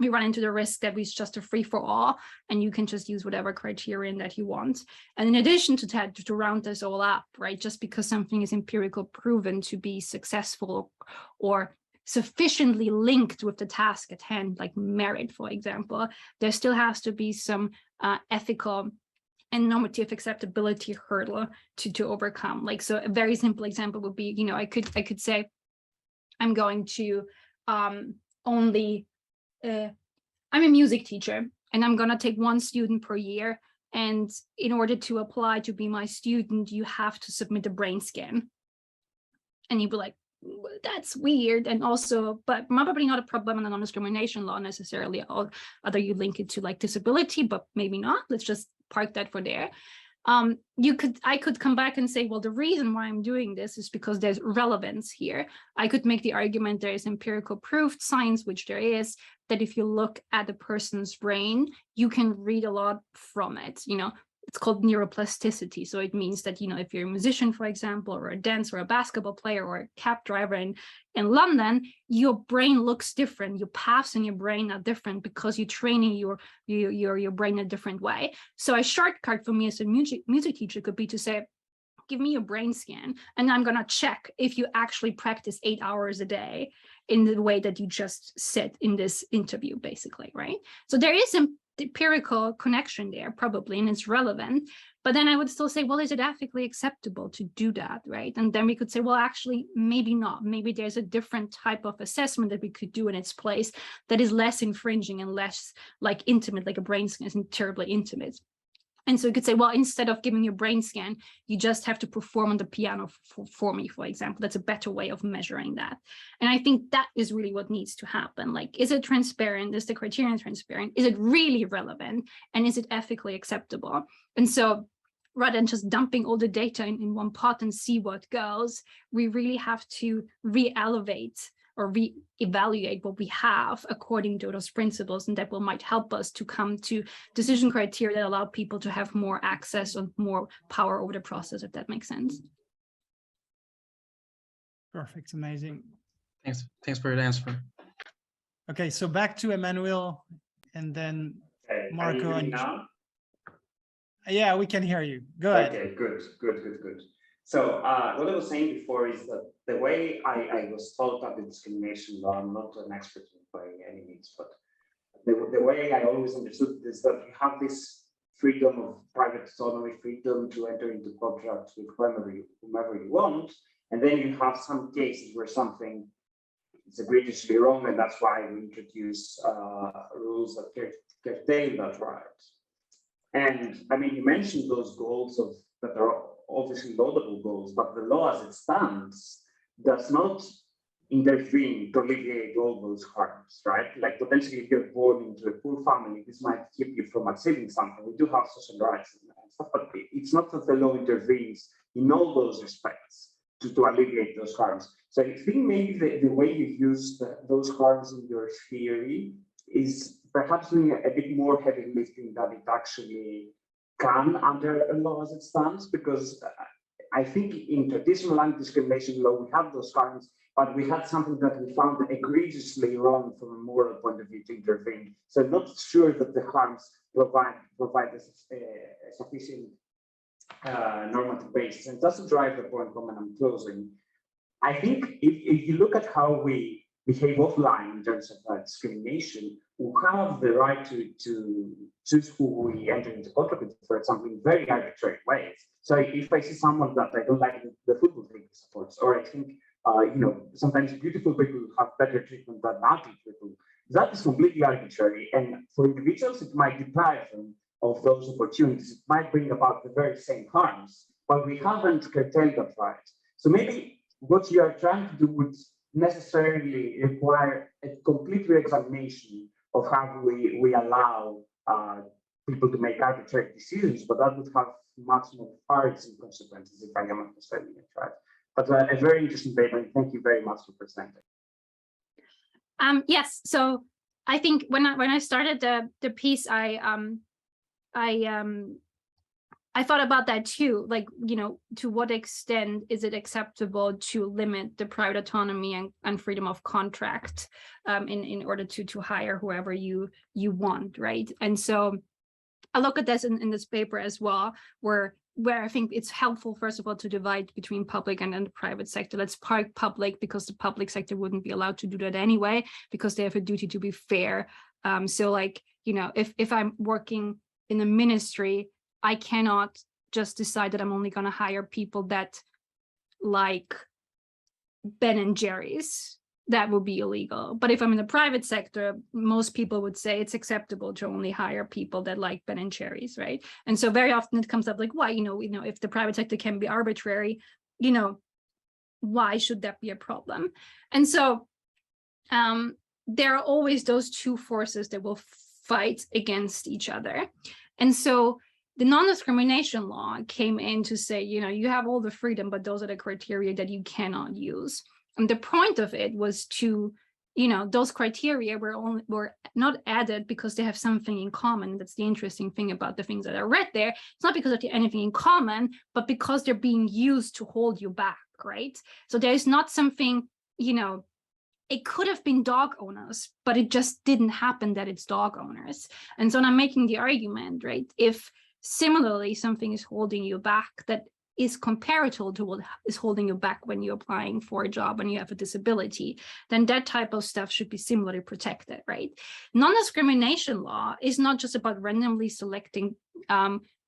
we run into the risk that it's just a free-for-all and you can just use whatever criterion that you want. And in addition to that, to round this all up, right, just because something is empirical proven to be successful or sufficiently linked with the task at hand, like merit, for example, there still has to be some ethical and normative acceptability hurdle to overcome. Like, so a very simple example would be, you know, I could say, I'm going to only, I'm a music teacher and I'm gonna take one student per year. And in order to apply to be my student, you have to submit a brain scan. And you'd be like, that's weird. And also, but probably not a problem in the non-discrimination law necessarily, although you link it to like disability, but maybe not. Let's just park that for there. I could come back and say, well, the reason why I'm doing this is because there's relevance here. I could make the argument there is empirical proof, science, which there is, that if you look at a person's brain, you can read a lot from it. You know, it's called neuroplasticity. So it means that, you know, if you're a musician, for example, or a dancer, or a basketball player, or a cab driver in London, your brain looks different. Your paths in your brain are different because you're training your brain a different way. So a shortcut for me as a music teacher could be to say, give me your brain scan, and I'm going to check if you actually practice 8 hours a day in the way that you just said in this interview, basically, right? So there is a empirical connection there probably, and it's relevant, but then I would still say, well, is it ethically acceptable to do that, right? And then we could say, well, actually, maybe not. Maybe there's a different type of assessment that we could do in its place that is less infringing and less like intimate, like a brain scan isn't terribly intimate. And so you could say, well, instead of giving you a brain scan, you just have to perform on the piano for me, for example. That's a better way of measuring that. And I think that is really what needs to happen. Like, is it transparent? Is the criterion transparent? Is it really relevant? And is it ethically acceptable? And so rather than just dumping all the data in one pot and see what goes, we really have to re-elevate or re-evaluate what we have according to those principles, and that might help us to come to decision criteria that allow people to have more access and more power over the process, if that makes sense. Perfect, amazing. Thanks for your answer. Okay, so back to Emmanuel, and then Marco. And now? Yeah, we can hear you. Go ahead. Okay, good. So what I was saying before is that the way I was taught about the discrimination law, I'm not an expert by any means, but the way I always understood is that you have this freedom of private autonomy, freedom to enter into contracts with whomever you want, and then you have some cases where something is egregiously wrong, and that's why we introduce rules that curtail that right. And I mean, you mentioned those goals that are obviously laudable goals, but the law as it stands does not intervene to alleviate all those harms, right? Like potentially if you're born into a poor family, this might keep you from achieving something. We do have social rights and stuff, but it's not that the law intervenes in all those respects to alleviate those harms. So I think maybe the way you use those harms in your theory is perhaps doing a bit more heavy lifting than it actually can under a law as it stands, because I think in traditional anti-discrimination law, we have those harms, but we had something that we found egregiously wrong from a moral point of view to intervene. So I'm not sure that the harms provide a sufficient normative basis. And just to drive the point home, and I'm closing, I think if you look at how we behave offline in terms of discrimination, we have the right to choose who we enter into contract with, for example, in very arbitrary ways. So if I see someone that I don't like the football team supports, or I think sometimes beautiful people have better treatment than ugly people, that is completely arbitrary. And for individuals, it might deprive them of those opportunities. It might bring about the very same harms, but we haven't curtailed that right. So maybe what you are trying to do would necessarily require a complete re-examination of how we allow people to make arbitrary decisions, but that would have much more far-reaching consequences if I am understanding it right. But a very interesting paper, and thank you very much for presenting. Yes, so I think when I started the piece, I thought about that too, like, to what extent is it acceptable to limit the private autonomy and freedom of contract in order to hire whoever you want, right? And so I look at this in this paper as well, where where I think it's helpful, first of all, to divide between public and then the private sector. Let's park public, because the public sector wouldn't be allowed to do that anyway, because they have a duty to be fair. So like, you know, if I'm working in a ministry, I cannot just decide that I'm only going to hire people that like Ben and Jerry's. That would be illegal. But if I'm in the private sector, most people would say it's acceptable to only hire people that like Ben and Jerry's, right? And so very often it comes up like, why, you know, if the private sector can be arbitrary, you know, why should that be a problem? And so there are always those two forces that will fight against each other. And so the non-discrimination law came in to say, you know, you have all the freedom, but those are the criteria that you cannot use. And the point of it was to, you know, those criteria were not added because they have something in common. That's the interesting thing about the things that are read there. It's not because of anything in common, but because they're being used to hold you back, right? So there is not something, you know, it could have been dog owners, but it just didn't happen that it's dog owners. And so I'm making the argument, right? If similarly something is holding you back that is comparable to what is holding you back when you're applying for a job and you have a disability, then that type of stuff should be similarly protected, right? Non-discrimination law is not just about randomly selecting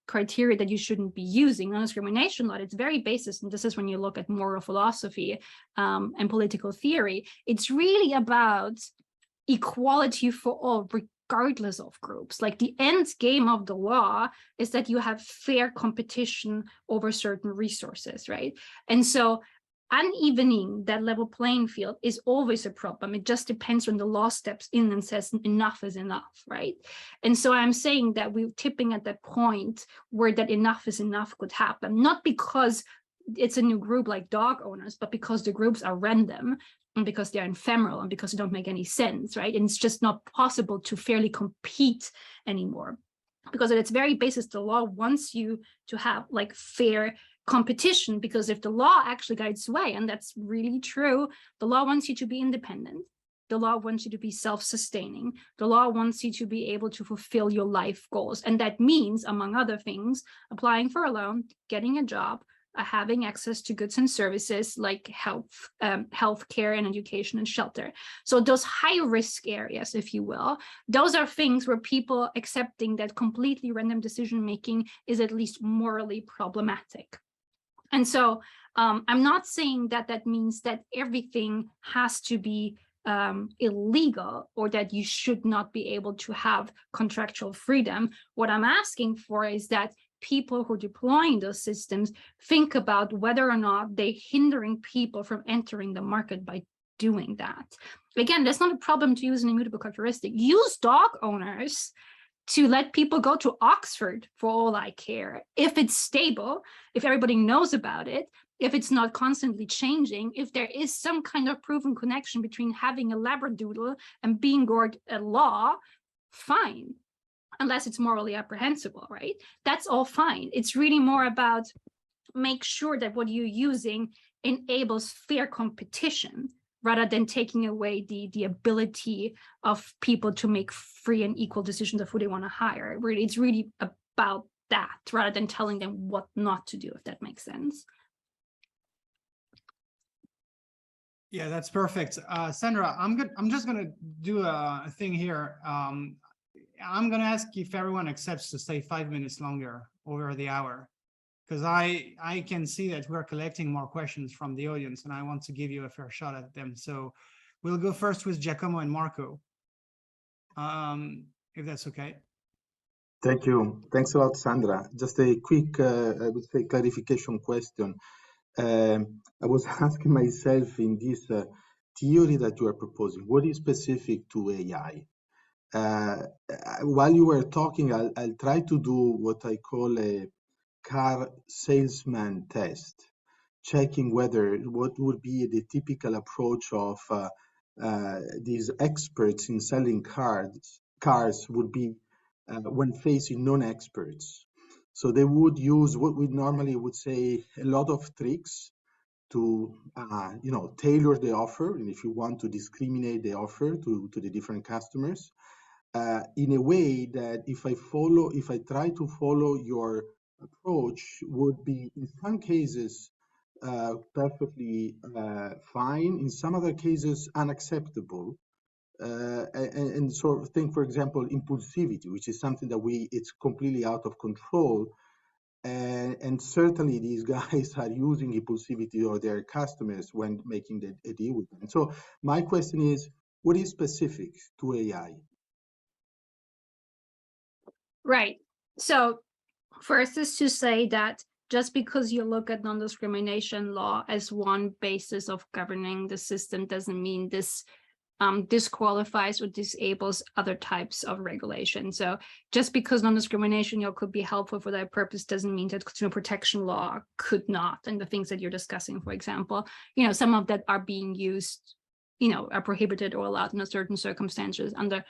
criteria that you shouldn't be using. Non-discrimination law, it's very basis, and this is when you look at moral philosophy and political theory, it's really about equality for all, regardless of groups. Like the end game of the law is that you have fair competition over certain resources, right? And so unevening that level playing field is always a problem. It just depends when the law steps in and says enough is enough, right? And so I'm saying that we're tipping at that point where that enough is enough could happen, not because it's a new group like dog owners, but because the groups are random and because they're ephemeral and because they don't make any sense, right? And it's just not possible to fairly compete anymore. Because at its very basis, the law wants you to have like fair competition, because if the law actually got its way, and that's really true, the law wants you to be independent. The law wants you to be self-sustaining. The law wants you to be able to fulfill your life goals. And that means, among other things, applying for a loan, getting a job, having access to goods and services like health care and education and shelter. So those high risk areas, if you will, those are things where people accepting that completely random decision making is at least morally problematic. And so I'm not saying that that means that everything has to be illegal or that you should not be able to have contractual freedom. What I'm asking for is that people who are deploying those systems think about whether or not they're hindering people from entering the market by doing that. Again, that's not a problem to use an immutable characteristic. Use dog owners to let people go to Oxford for all I care. If it's stable, if everybody knows about it, if it's not constantly changing, if there is some kind of proven connection between having a Labradoodle and being gored at law, fine. Unless it's morally apprehensible, right? That's all fine. It's really more about make sure that what you're using enables fair competition rather than taking away the ability of people to make free and equal decisions of who they want to hire. Really, it's really about that rather than telling them what not to do, if that makes sense. Yeah, that's perfect. Sandra, I'm just gonna do a thing here. I'm going to ask if everyone accepts to stay 5 minutes longer over the hour, because I can see that we're collecting more questions from the audience and I want to give you a fair shot at them. So we'll go first with Giacomo and Marco, if that's okay. Thank you. Thanks a lot, Sandra. Just a quick, I would say, clarification question. I was asking myself in this theory that you are proposing, what is specific to AI? While you were talking, I'll try to do what I call a car salesman test, checking whether what would be the typical approach of these experts in selling cars would be when facing non-experts. So they would use what we normally would say a lot of tricks to tailor the offer, and if you want to discriminate the offer to the different customers. In a way that if I try to follow your approach would be, in some cases, perfectly fine, in some other cases, unacceptable. And sort of think, for example, impulsivity, which is something that it's completely out of control. And certainly these guys are using impulsivity or their customers when making a deal with them. So my question is, what is specific to AI? Right. So first is to say that just because you look at non-discrimination law as one basis of governing the system doesn't mean this disqualifies or disables other types of regulation. So just because non-discrimination law could be helpful for that purpose doesn't mean that consumer protection law could not. And the things that you're discussing, for example, some of that are being used, are prohibited or allowed in certain circumstances under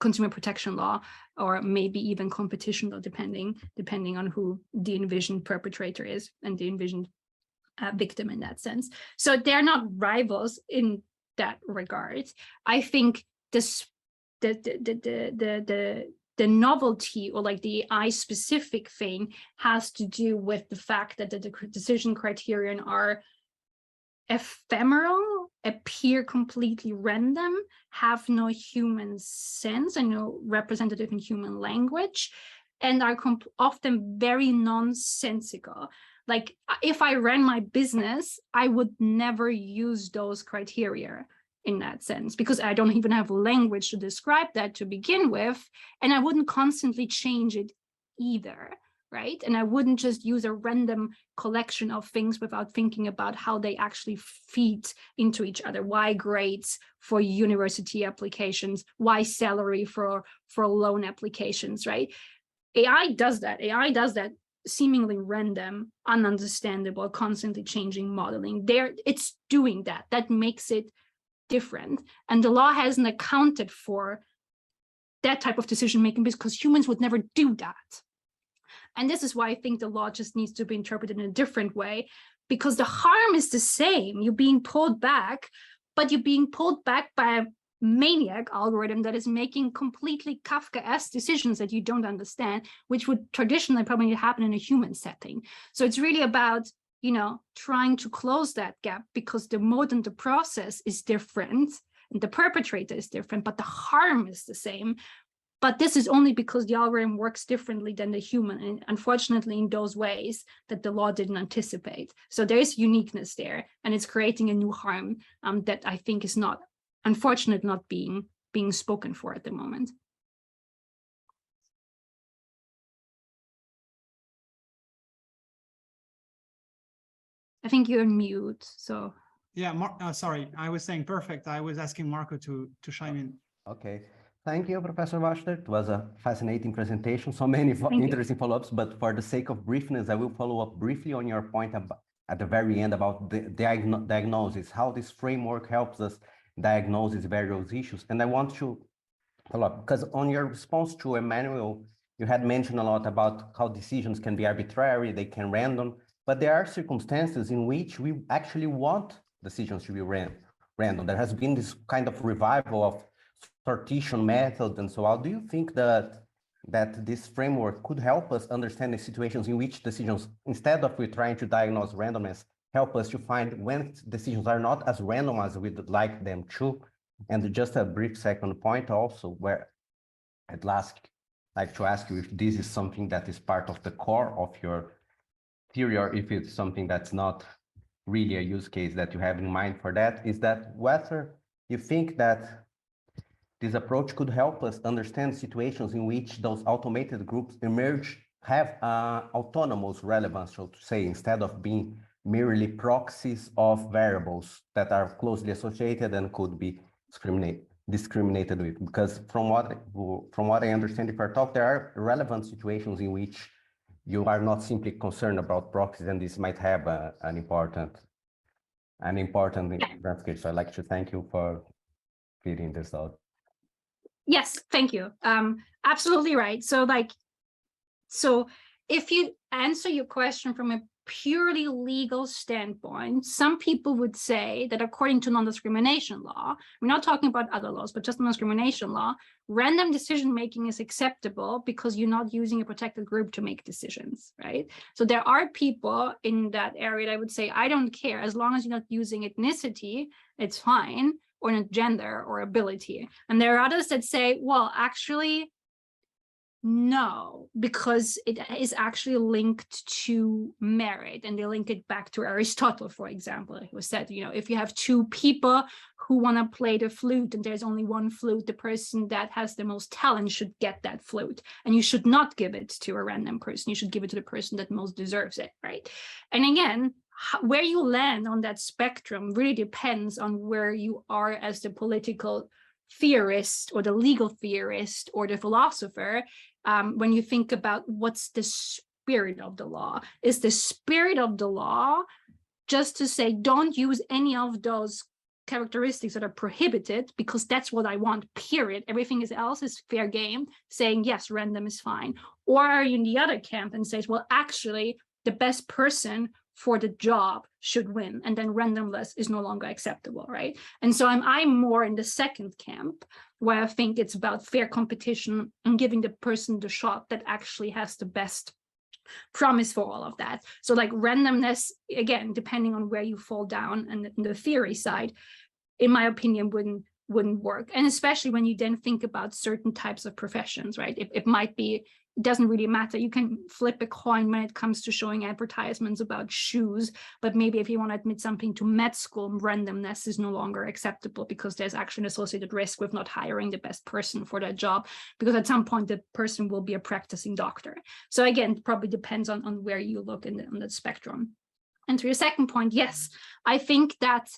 consumer protection law, or maybe even competition law, depending on who the envisioned perpetrator is and the envisioned victim in that sense. So they're not rivals in that regard. I think this the novelty, or like the AI specific thing, has to do with the fact that the decision criterion are ephemeral, appear completely random, have no human sense and no representative in human language, and are often very nonsensical. Like if I ran my business, I would never use those criteria in that sense, because I don't even have language to describe that to begin with, and I wouldn't constantly change it either, right? And I wouldn't just use a random collection of things without thinking about how they actually feed into each other. Why grades for university applications? Why salary for loan applications, right? AI does that. AI does that seemingly random, ununderstandable, constantly changing modeling. It's doing that. That makes it different. And the law hasn't accounted for that type of decision making because humans would never do that. And this is why I think the law just needs to be interpreted in a different way, because the harm is the same. You're being pulled back, but you're being pulled back by a maniac algorithm that is making completely Kafka-esque decisions that you don't understand, which would traditionally probably happen in a human setting. So it's really about, trying to close that gap, because the mode and the process is different and the perpetrator is different, but the harm is the same. But this is only because the algorithm works differently than the human, and unfortunately in those ways that the law didn't anticipate. So there is uniqueness there, and it's creating a new harm that I think is not, unfortunately, not being spoken for at the moment. I think you're on mute, so. Yeah, sorry, I was saying perfect. I was asking Marco to chime in. Okay. Thank you, Professor Wachter. It was a fascinating presentation, so many interesting follow-ups, but for the sake of briefness, I will follow up briefly on your point at the very end about the diagnosis, how this framework helps us diagnose these various issues. And I want to follow up, because on your response to Emmanuel, you had mentioned a lot about how decisions can be arbitrary, they can random, but there are circumstances in which we actually want decisions to be random. There has been this kind of revival of sortition methods and so on. Do you think that this framework could help us understand the situations in which decisions, instead of we trying to diagnose randomness, help us to find when decisions are not as random as we'd like them to? And just a brief second point also, where I'd like to ask you if this is something that is part of the core of your theory, or if it's something that's not really a use case that you have in mind for that, is that whether you think that this approach could help us understand situations in which those automated groups have autonomous relevance, so to say, instead of being merely proxies of variables that are closely associated and could be discriminated with. Because from what I understand, if I talk, there are relevant situations in which you are not simply concerned about proxies, and this might have an important implication. So I'd like to thank you for feeding this out. Yes, thank you. Absolutely right. So if you answer your question from a purely legal standpoint, some people would say that according to non-discrimination law, we're not talking about other laws, but just non-discrimination law, random decision-making is acceptable because you're not using a protected group to make decisions, right? So there are people in that area that would say, I don't care, as long as you're not using ethnicity, it's fine, or not gender or ability. And there are others that say, well, actually, no, because it is actually linked to merit, and they link it back to Aristotle, for example, who said, you know, if you have two people who want to play the flute and there's only one flute, the person that has the most talent should get that flute, and you should not give it to a random person. You should give it to the person that most deserves it, right? And again, where you land on that spectrum really depends on where you are as the political theorist or the legal theorist or the philosopher. When you think about what's the spirit of the law, is the spirit of the law just to say, don't use any of those characteristics that are prohibited because that's what I want, period. Everything else is fair game, saying, yes, random is fine. Or are you in the other camp and says, well, actually, the best person for the job should win, and then randomness is no longer acceptable, right? And so I'm more in the second camp, where I think it's about fair competition and giving the person the shot that actually has the best promise for all of that. So like randomness, again, depending on where you fall down and the theory side, in my opinion, wouldn't work. And especially when you then think about certain types of professions, right? It might be, it doesn't really matter. You can flip a coin when it comes to showing advertisements about shoes, but maybe if you want to admit something to med school, randomness is no longer acceptable because there's actually an associated risk with not hiring the best person for that job, because at some point the person will be a practicing doctor. So again, it probably depends on where you look on the spectrum. And to your second point, yes, I think that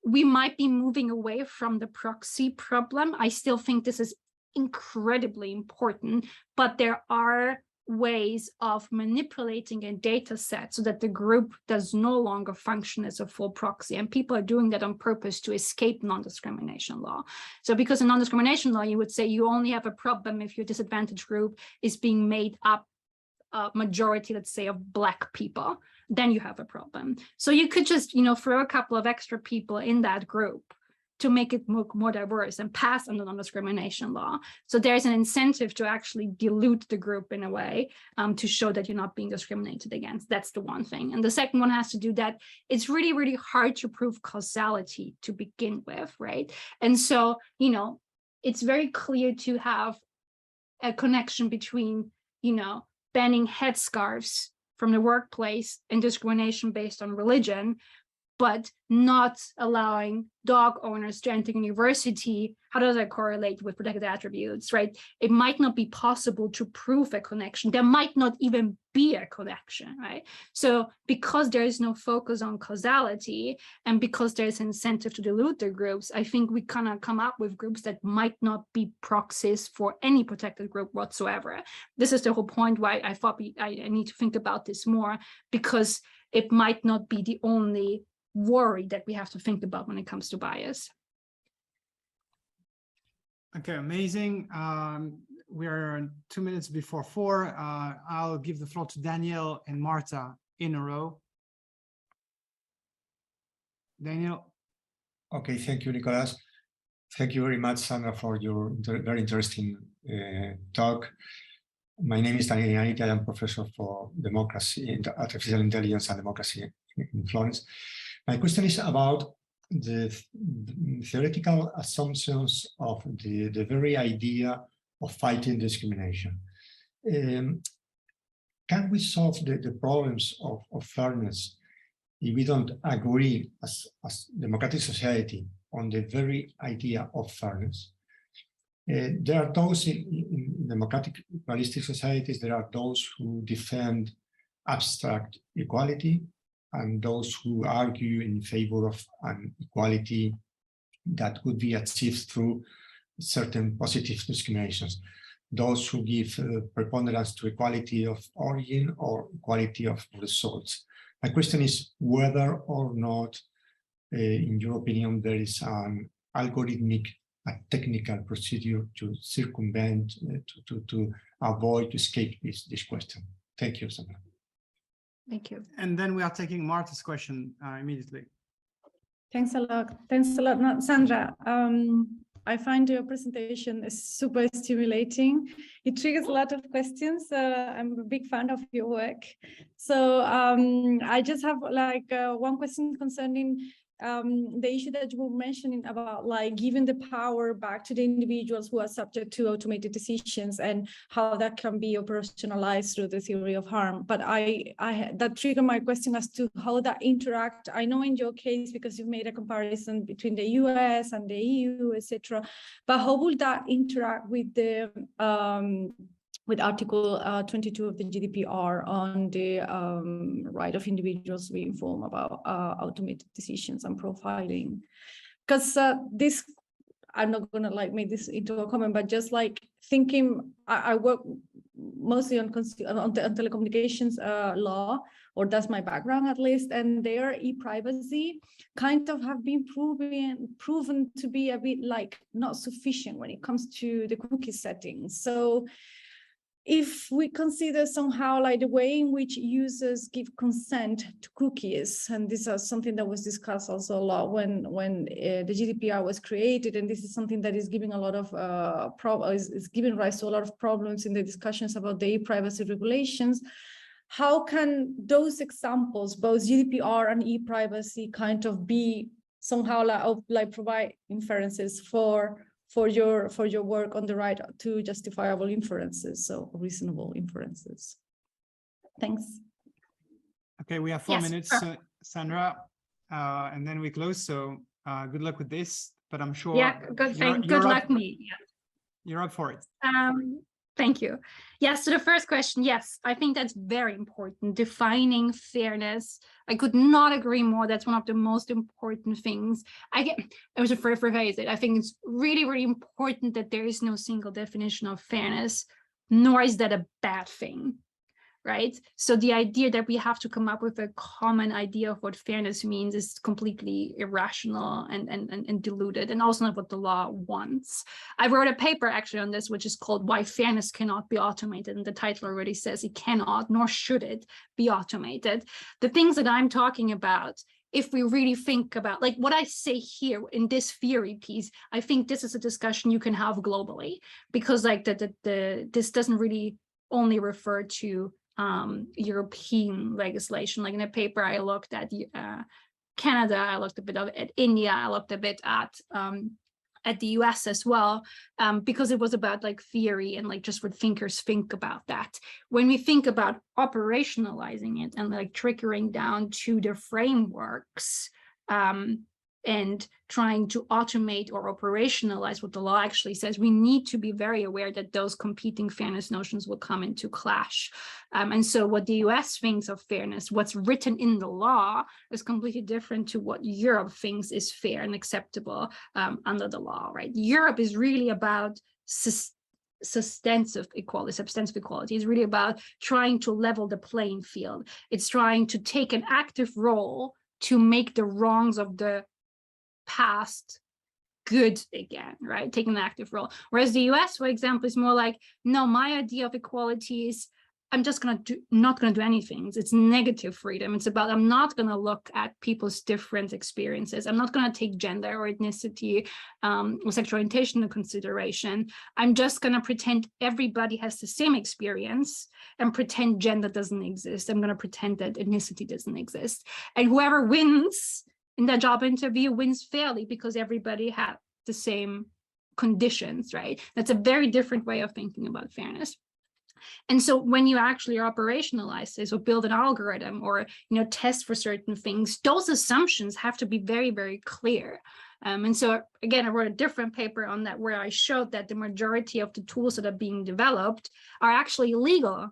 we might be moving away from the proxy problem. I still think this is incredibly important, but there are ways of manipulating a data set so that the group does no longer function as a full proxy, and people are doing that on purpose to escape non-discrimination law. So because in non-discrimination law, you would say you only have a problem if your disadvantaged group is being made up a majority, let's say, of Black people, then you have a problem. So you could just, you know, throw a couple of extra people in that group to make it more diverse and pass under non-discrimination law. So there's an incentive to actually dilute the group in a way to show that you're not being discriminated against. That's the one thing. And the second one has to do that it's really, really hard to prove causality to begin with, right? And so, you know, it's very clear to have a connection between, you know, banning headscarves from the workplace and discrimination based on religion, but not allowing dog owners to enter university. How does that correlate with protected attributes, right? It might not be possible to prove a connection. There might not even be a connection, right? So because there is no focus on causality and because there's incentive to dilute the groups, I think we kind of come up with groups that might not be proxies for any protected group whatsoever. This is the whole point why I thought I need to think about this more, because it might not be the only worry that we have to think about when it comes to bias. Okay, amazing. We are 2 minutes before 4. I'll give the floor to Daniel and Marta in a row. Daniel. Okay, thank you, Nicolas. Thank you very much, Sandra, for your very interesting talk. My name is Daniel. I am professor for democracy, artificial intelligence and democracy in Florence. My question is about the theoretical assumptions of the very idea of fighting discrimination. Can we solve the problems of fairness if we don't agree as democratic society on the very idea of fairness? There are those in democratic pluralistic societies, there are those who defend abstract equality, and those who argue in favor of an equality that could be achieved through certain positive discriminations. Those who give preponderance to equality of origin or equality of results. My question is whether or not, in your opinion, there is an algorithmic, a technical procedure to circumvent, to avoid, to escape this question. Thank you, Sandra. Thank you. And then we are taking Marta's question immediately. Thanks a lot. Thanks a lot, Sandra. I find your presentation is super stimulating. It triggers a lot of questions. I'm a big fan of your work. So I just have like one question concerning the issue that you were mentioning about like giving the power back to the individuals who are subject to automated decisions and how that can be operationalized through the theory of harm. But that triggered my question as to how that interact. I know in your case, because you've made a comparison between the US and the EU, etc. But how would that interact with the with Article 22 of the GDPR on the right of individuals to be informed about automated decisions and profiling? Because this, I'm not going to like make this into a comment, but just like thinking, I work mostly on telecommunications law, or that's my background at least, and their e-privacy kind of have been proven to be a bit like not sufficient when it comes to the cookie settings. So if we consider somehow like the way in which users give consent to cookies, and this is something that was discussed also a lot when the GDPR was created, and this is something that is giving a lot of is giving rise to a lot of problems in the discussions about the e-privacy regulations. How can those examples, both GDPR and e-privacy, kind of be somehow like provide inferences for your work on the right to justifiable inferences, so reasonable inferences? Thanks. Okay, we have 4 Yes, minutes, sure. Sandra, and then we close. So good luck with this, but I'm sure Good luck me. Yeah. You're up for it. Thank you. Yes, so the first question, yes, I think that's very important. Defining fairness. I could not agree more. That's one of the most important things. I was to rephrase it. I think it's really, really important that there is no single definition of fairness, nor is that a bad thing, right? So the idea that we have to come up with a common idea of what fairness means is completely irrational and diluted, and also not what the law wants. I wrote a paper actually on this, which is called Why Fairness Cannot Be Automated, and the title already says it cannot, nor should it be automated. The things that I'm talking about, if we really think about like what I say here in this theory piece, I think this is a discussion you can have globally, because like this doesn't really only refer to European legislation. Like in a paper, I looked at Canada, I looked a bit at India, I looked a bit at the US as well, because it was about like theory and like just what thinkers think about that. When we think about operationalizing it and like trickling down to the frameworks, and trying to automate or operationalize what the law actually says, we need to be very aware that those competing fairness notions will come into clash. And so what the US thinks of fairness, what's written in the law, is completely different to what Europe thinks is fair and acceptable under the law, right? Europe is really about substantive equality is really about trying to level the playing field. It's trying to take an active role to make the wrongs of the past good again, right? Taking an active role. Whereas the US, for example, is more like, no, my idea of equality is I'm just not gonna do anything. It's negative freedom. It's about I'm not gonna look at people's different experiences. I'm not gonna take gender or ethnicity or sexual orientation into consideration. I'm just gonna pretend everybody has the same experience and pretend gender doesn't exist. I'm gonna pretend that ethnicity doesn't exist. And whoever wins in that job interview wins fairly because everybody had the same conditions, right? That's a very different way of thinking about fairness. And so when you actually operationalize this or build an algorithm or test for certain things, those assumptions have to be very, very clear. And so again, I wrote a different paper on that where I showed that the majority of the tools that are being developed are actually illegal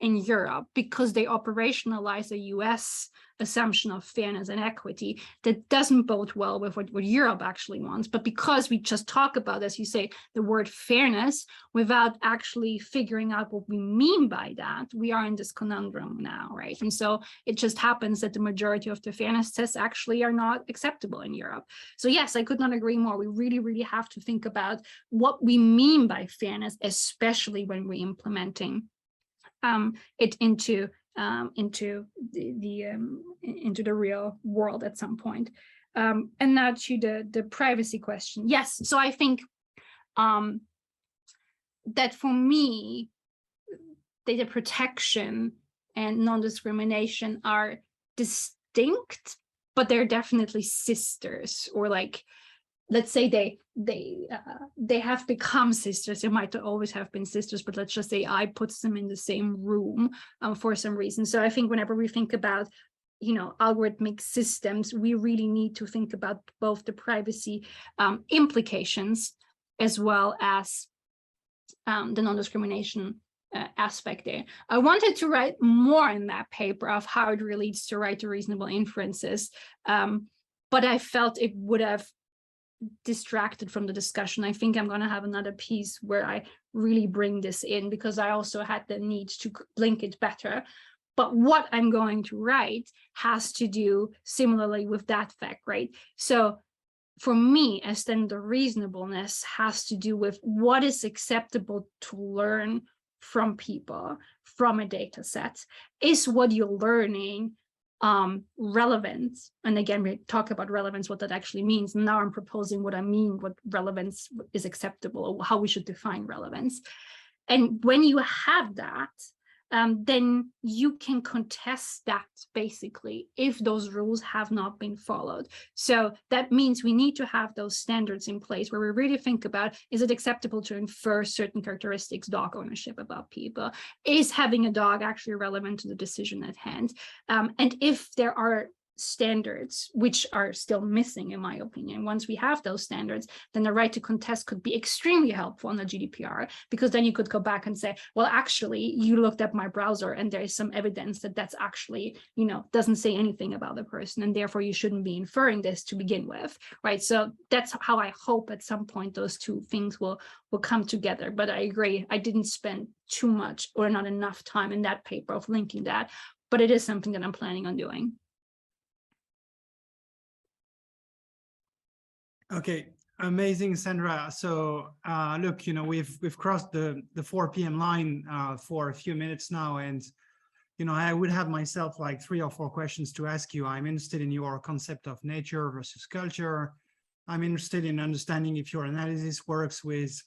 in Europe because they operationalize a US assumption of fairness and equity that doesn't bode well with what Europe actually wants. But because we just talk about, as you say, the word fairness without actually figuring out what we mean by that, we are in this conundrum now, right? And so it just happens that the majority of the fairness tests actually are not acceptable in Europe. So yes, I could not agree more. We really, really have to think about what we mean by fairness, especially when we're implementing it into into the real world at some point. And now to the privacy question. Yes, so I think that for me, data protection and non-discrimination are distinct, but they're definitely sisters, or like, let's say they have become sisters. They might always have been sisters, but let's just say I puts them in the same room for some reason. So I think whenever we think about, you know, algorithmic systems, we really need to think about both the privacy implications as well as the non-discrimination aspect there. I wanted to write more in that paper of how it relates to right to reasonable inferences, but I felt it would have distracted from the discussion. I think I'm going to have another piece where I really bring this in, because I also had the need to link it better. But what I'm going to write has to do similarly with that fact, right? So for me, as then the reasonableness has to do with what is acceptable to learn from people, from a data set. Is what you're learning relevant? And again, we talk about relevance, what that actually means. And now I'm proposing what I mean, what relevance is acceptable, or how we should define relevance. And when you have that, then you can contest that basically if those rules have not been followed. So that means we need to have those standards in place where we really think about, is it acceptable to infer certain characteristics, dog ownership, about people? Is having a dog actually relevant to the decision at hand? And if there are standards, which are still missing, in my opinion, once we have those standards, then the right to contest could be extremely helpful on the GDPR, because then you could go back and say, well, actually, you looked at my browser and there is some evidence that that's actually, you know, doesn't say anything about the person, and therefore you shouldn't be inferring this to begin with, right? So that's how I hope at some point those two things will come together. But I agree, I didn't spend too much or not enough time in that paper of linking that, but it is something that I'm planning on doing. Okay, amazing, Sandra. So look, you know, we've crossed the 4 p.m. line for a few minutes now, and you know, I would have myself like 3 or 4 questions to ask you. I'm interested in your concept of nature versus culture. I'm interested in understanding if your analysis works with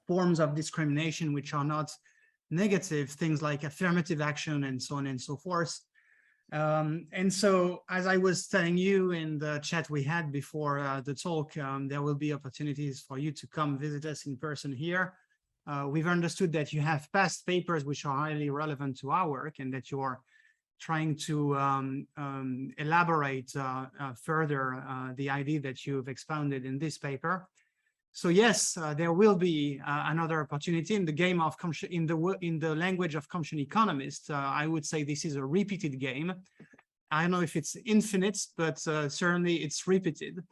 forms of discrimination which are not negative, things like affirmative action and so on and so forth. And so, as I was telling you in the chat we had before the talk, there will be opportunities for you to come visit us in person here. We've understood that you have past papers which are highly relevant to our work, and that you're trying to elaborate further the idea that you've expounded in this paper. So yes, there will be another opportunity in the game of in the language of Comption economists. I would say this is a repeated game. I don't know if it's infinite, but certainly it's repeated.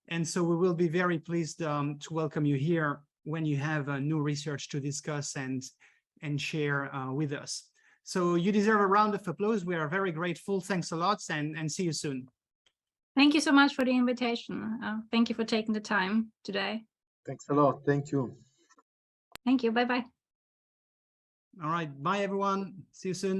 And so we will be very pleased to welcome you here when you have new research to discuss and share with us. So you deserve a round of applause. We are very grateful. Thanks a lot, and see you soon. Thank you so much for the invitation. Thank you for taking the time today. Thanks a lot. Thank you. Thank you. Bye-bye. All right. Bye, everyone. See you soon.